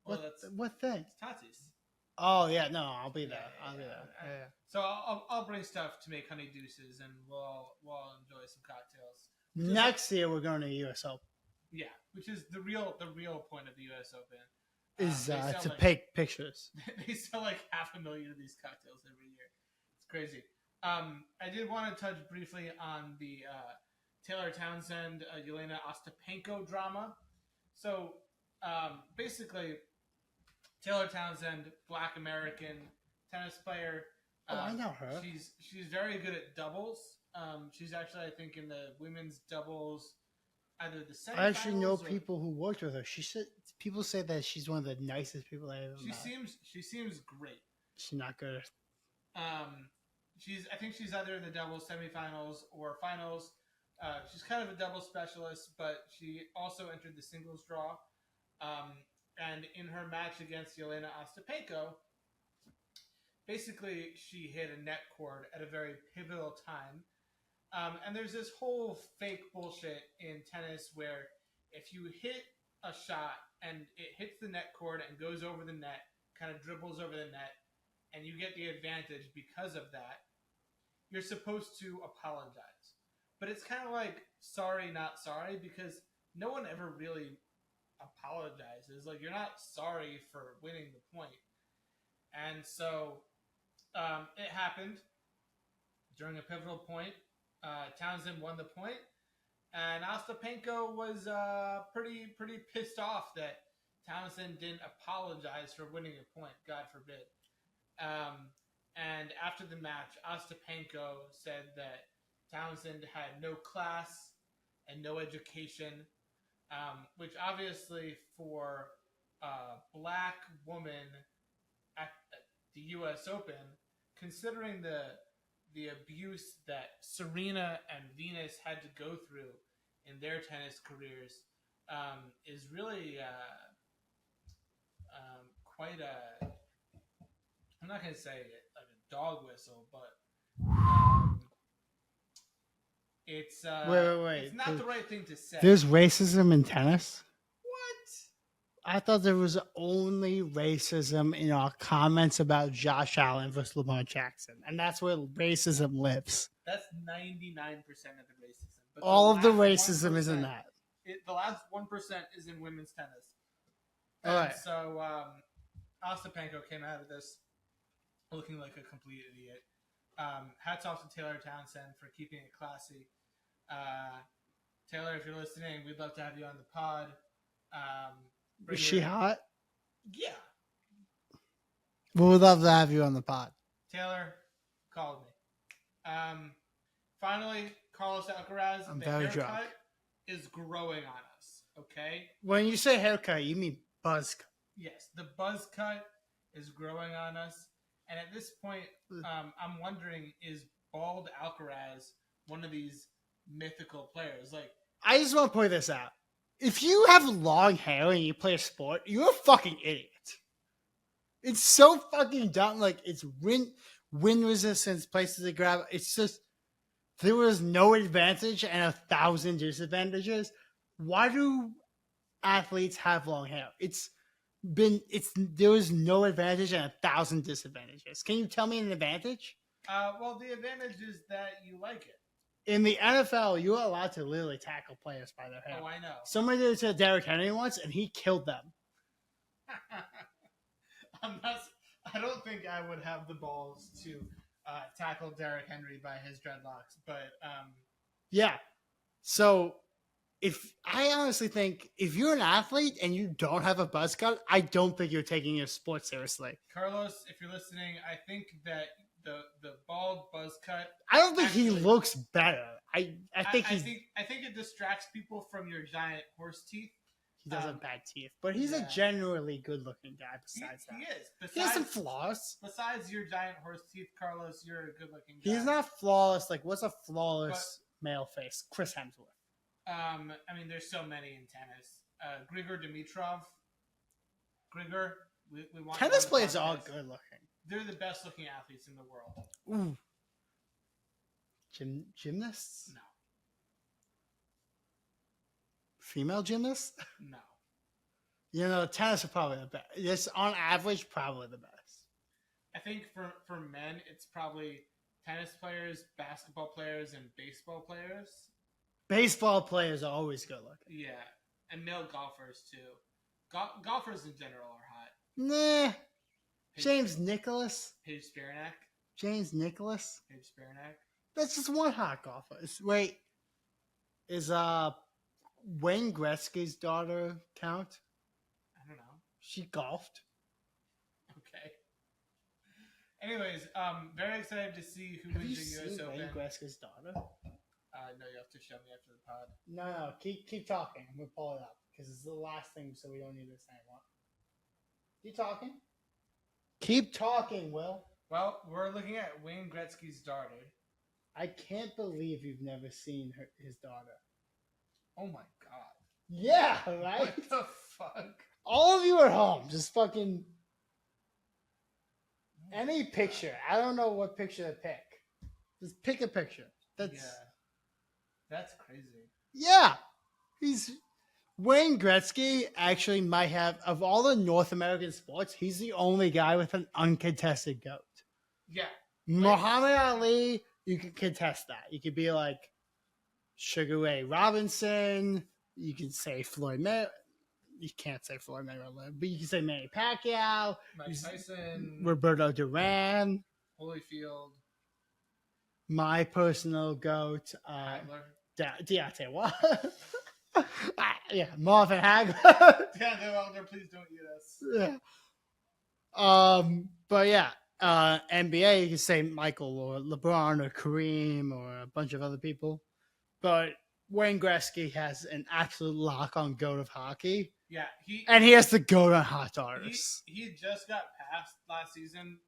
Well, what thing? It's Tatsi's. Oh yeah, no, I'll be there. I'll be there. Yeah. So I'll bring stuff to make honey deuces, and we'll enjoy some cocktails. Next year we're going to the U.S. Open. Yeah, which is the real point of the U.S. Open is to take pictures. They sell like 500,000 of these cocktails every year. It's crazy. I did want to touch briefly on the Taylor Townsend, Yelena Ostapenko drama. So basically, Taylor Townsend, Black American tennis player. I know her. She's very good at doubles. She's actually, I think, in the women's doubles, either the semifinals. I actually know people who worked with her. People say that she's one of the nicest people I ever met. She seems great. She's not good. I think she's either in the doubles semifinals or finals. She's kind of a double specialist, but she also entered the singles draw. And in her match against Yelena Ostapenko, basically she hit a net cord at a very pivotal time. And there's this whole fake bullshit in tennis where if you hit a shot and it hits the net cord and goes over the net, kind of dribbles over the net, and you get the advantage because of that, you're supposed to apologize. but it's kind of like sorry, not sorry, because no one ever really apologizes. Like, you're not sorry for winning the point. And so it happened during a pivotal point. Townsend won the point, and Ostapenko was pretty pissed off that Townsend didn't apologize for winning a point. God forbid. And after the match, Ostapenko said that Townsend had no class and no education, which obviously for a black woman at the U.S. Open, considering the abuse that Serena and Venus had to go through in their tennis careers, is really quite a, I'm not going to say it like a dog whistle, but it's Wait. it's not the right thing to say. There's racism in tennis? What? I thought there was only racism in our comments about Josh Allen versus Lamar Jackson. And that's where racism lives. That's 99% of the racism. But All of the last racism 1%, is in that. The last 1% is in women's tennis. All right. So Ostapenko came out of this looking like a complete idiot. Hats off to Taylor Townsend for keeping it classy. Taylor, if you're listening, we'd love to have you on the pod. Is she hot? Yeah. We would love to have you on the pod. Taylor called me. Finally, Carlos Alcaraz, I'm the very haircut drunk. is growing on us, okay? When you say haircut, you mean buzz cut. Yes, the buzz cut is growing on us. And at this point, I'm wondering, is bald Alcaraz one of these mythical players? Like, I just want to point this out. If you have long hair and you play a sport, you're a fucking idiot. It's so fucking dumb. Like, it's wind resistance, places to grab. It's just, there was no advantage and 1,000 disadvantages. Why do athletes have long hair? There was no advantage and 1,000 disadvantages. Can you tell me an advantage? well, the advantage is that you like it. In the NFL, you're allowed to literally tackle players by their hair. Oh, I know. Somebody did it to Derrick Henry once, and he killed them. I don't think I would have the balls to tackle Derrick Henry by his dreadlocks, but Yeah. So, I honestly think if you're an athlete and you don't have a buzz cut, I don't think you're taking your sport seriously. Carlos, if you're listening, I think that the bald buzz cut. I don't think he looks better. I think it distracts people from your giant horse teeth. he does have bad teeth, but he's a generally good-looking guy. Besides He that, is. He has some flaws. Besides your giant horse teeth, Carlos, you're a good-looking guy. He's not flawless. Like, what's a flawless male face? Chris Hemsworth. I mean, there's so many in tennis. Grigor Dimitrov. Grigor, we want Tennis players are all good-looking. They're the best-looking athletes in the world. Ooh. Gymnasts? No. Female gymnasts? No. You know, tennis are probably the best. Just on average, probably the best. I think for men, it's probably tennis players, basketball players, and baseball players. Baseball players are always good looking. Yeah, and male golfers too. Golfers in general are hot. Nah. James Nicklaus. Paige Spiranak. James Nicklaus. Paige Spiranak. That's just one hot golfer. Wait, is Wayne Gretzky's daughter count? I don't know. She golfed. Okay. Anyways, very excited to see who wins the U.S. Open. Wayne Gretzky's daughter? No, you have to show me after the pod. No. Keep talking. I'm gonna pull it up because it's the last thing, so we don't need this anymore. Keep talking. Keep talking, Will. Well, we're looking at Wayne Gretzky's daughter. I can't believe you've never seen his daughter. Oh my god. Yeah, right? What the fuck? All of you at home, just fucking any picture. I don't know what picture to pick. Just pick a picture. That's crazy. Yeah. Wayne Gretzky actually might have, of all the North American sports, he's the only guy with an uncontested GOAT. Yeah. Muhammad Ali, you could contest that. You could be like, Sugar Ray Robinson. You can say Floyd May. You can't say Floyd Mayweather, but you can say Manny Pacquiao, Mike Tyson, Roberto Duran, Holyfield, my personal goat, Deontay Wilder. Yeah, Marvin Hagler. Deontay Wilder, please don't eat us. Yeah. But yeah, NBA, you can say Michael or LeBron or Kareem or a bunch of other people. But Wayne Gretzky has an absolute lock on GOAT of hockey. Yeah, he has the GOAT on hot daughters. He just got passed last season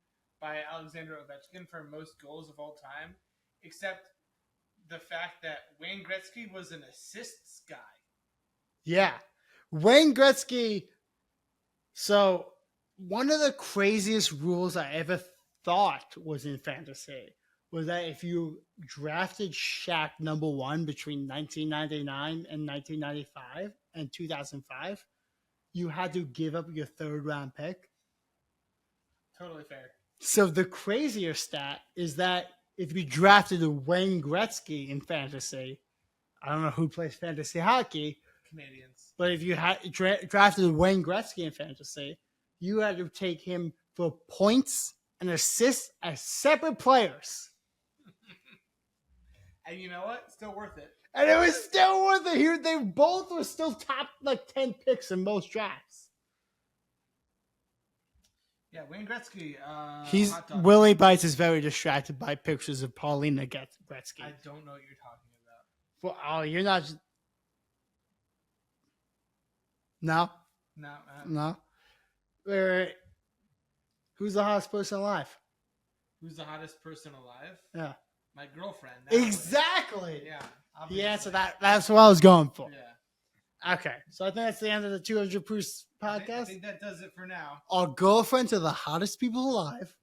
by Alexander Ovechkin for most goals of all time, except the fact that Wayne Gretzky was an assists guy. Yeah. Wayne Gretzky. So one of the craziest rules I ever thought was in fantasy was that if you drafted Shaq number 1 between 1999 and 1995 and 2005, you had to give up your 3rd round pick. Totally fair. So the crazier stat is that if you drafted Wayne Gretzky in fantasy, I don't know who plays fantasy hockey, Canadians. but if you had drafted Wayne Gretzky in fantasy, you had to take him for points and assists as separate players. And you know what? Still worth it. And it was still worth it. Here, they both were still top 10 picks in most drafts. Yeah, Wayne Gretzky. Willie Bites is very distracted by pictures of Paulina Gretzky. I don't know what you're talking about. Well, you're not. No. No. Who's the hottest person alive? Who's the hottest person alive? Yeah. My girlfriend. Exactly. Yeah. He answered that. That's what I was going for. Yeah. Okay. So I think that's the end of the 200 Proof podcast. I think that does it for now. Our girlfriends are the hottest people alive.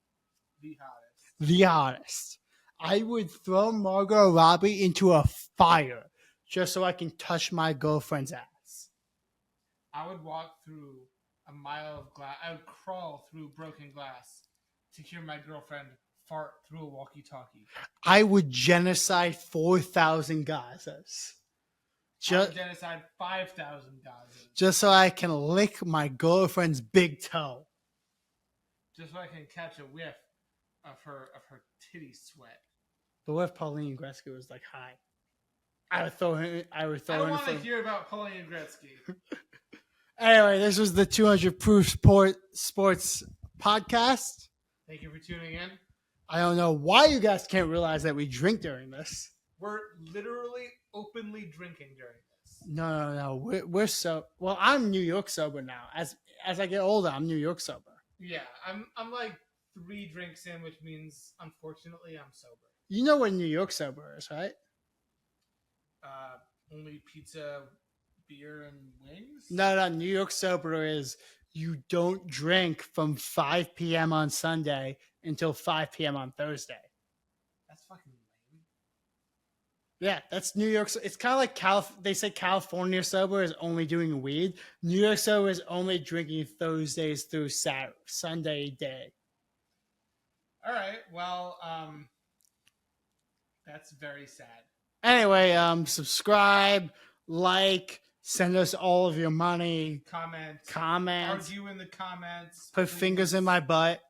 The hottest. The hottest. I would throw Margot Robbie into a fire just so I can touch my girlfriend's ass. I would walk through a mile of glass. I would crawl through broken glass to hear my girlfriend fart through a walkie-talkie. I would genocide 4,000 Gazas. I would genocide 5,000 Gazas. Just so I can lick my girlfriend's big toe. Just so I can catch a whiff of her titty sweat. But what if Pauline Gretzky was like, hi? I would throw him. I don't want to hear about Pauline Gretzky. Anyway, this was the 200 Proof Sports podcast. Thank you for tuning in. I don't know why you guys can't realize that we drink during this. We're literally openly drinking during this. No. We're so well. I'm New York sober now. As I get older, I'm New York sober. Yeah, I'm like 3 drinks in, which means unfortunately I'm sober. You know what New York sober is, right? Only pizza, beer, and wings? No. New York sober is you don't drink from 5 p.m. on Sunday until 5 p.m. on Thursday. That's fucking lame. Yeah, that's New York. It's kind of like they say California sober is only doing weed. New York sober is only drinking Thursdays through Sunday day. All right. Well, that's very sad. Anyway, subscribe, like, send us all of your money. Comment. Comment. Argue in the comments. Put fingers in my butt.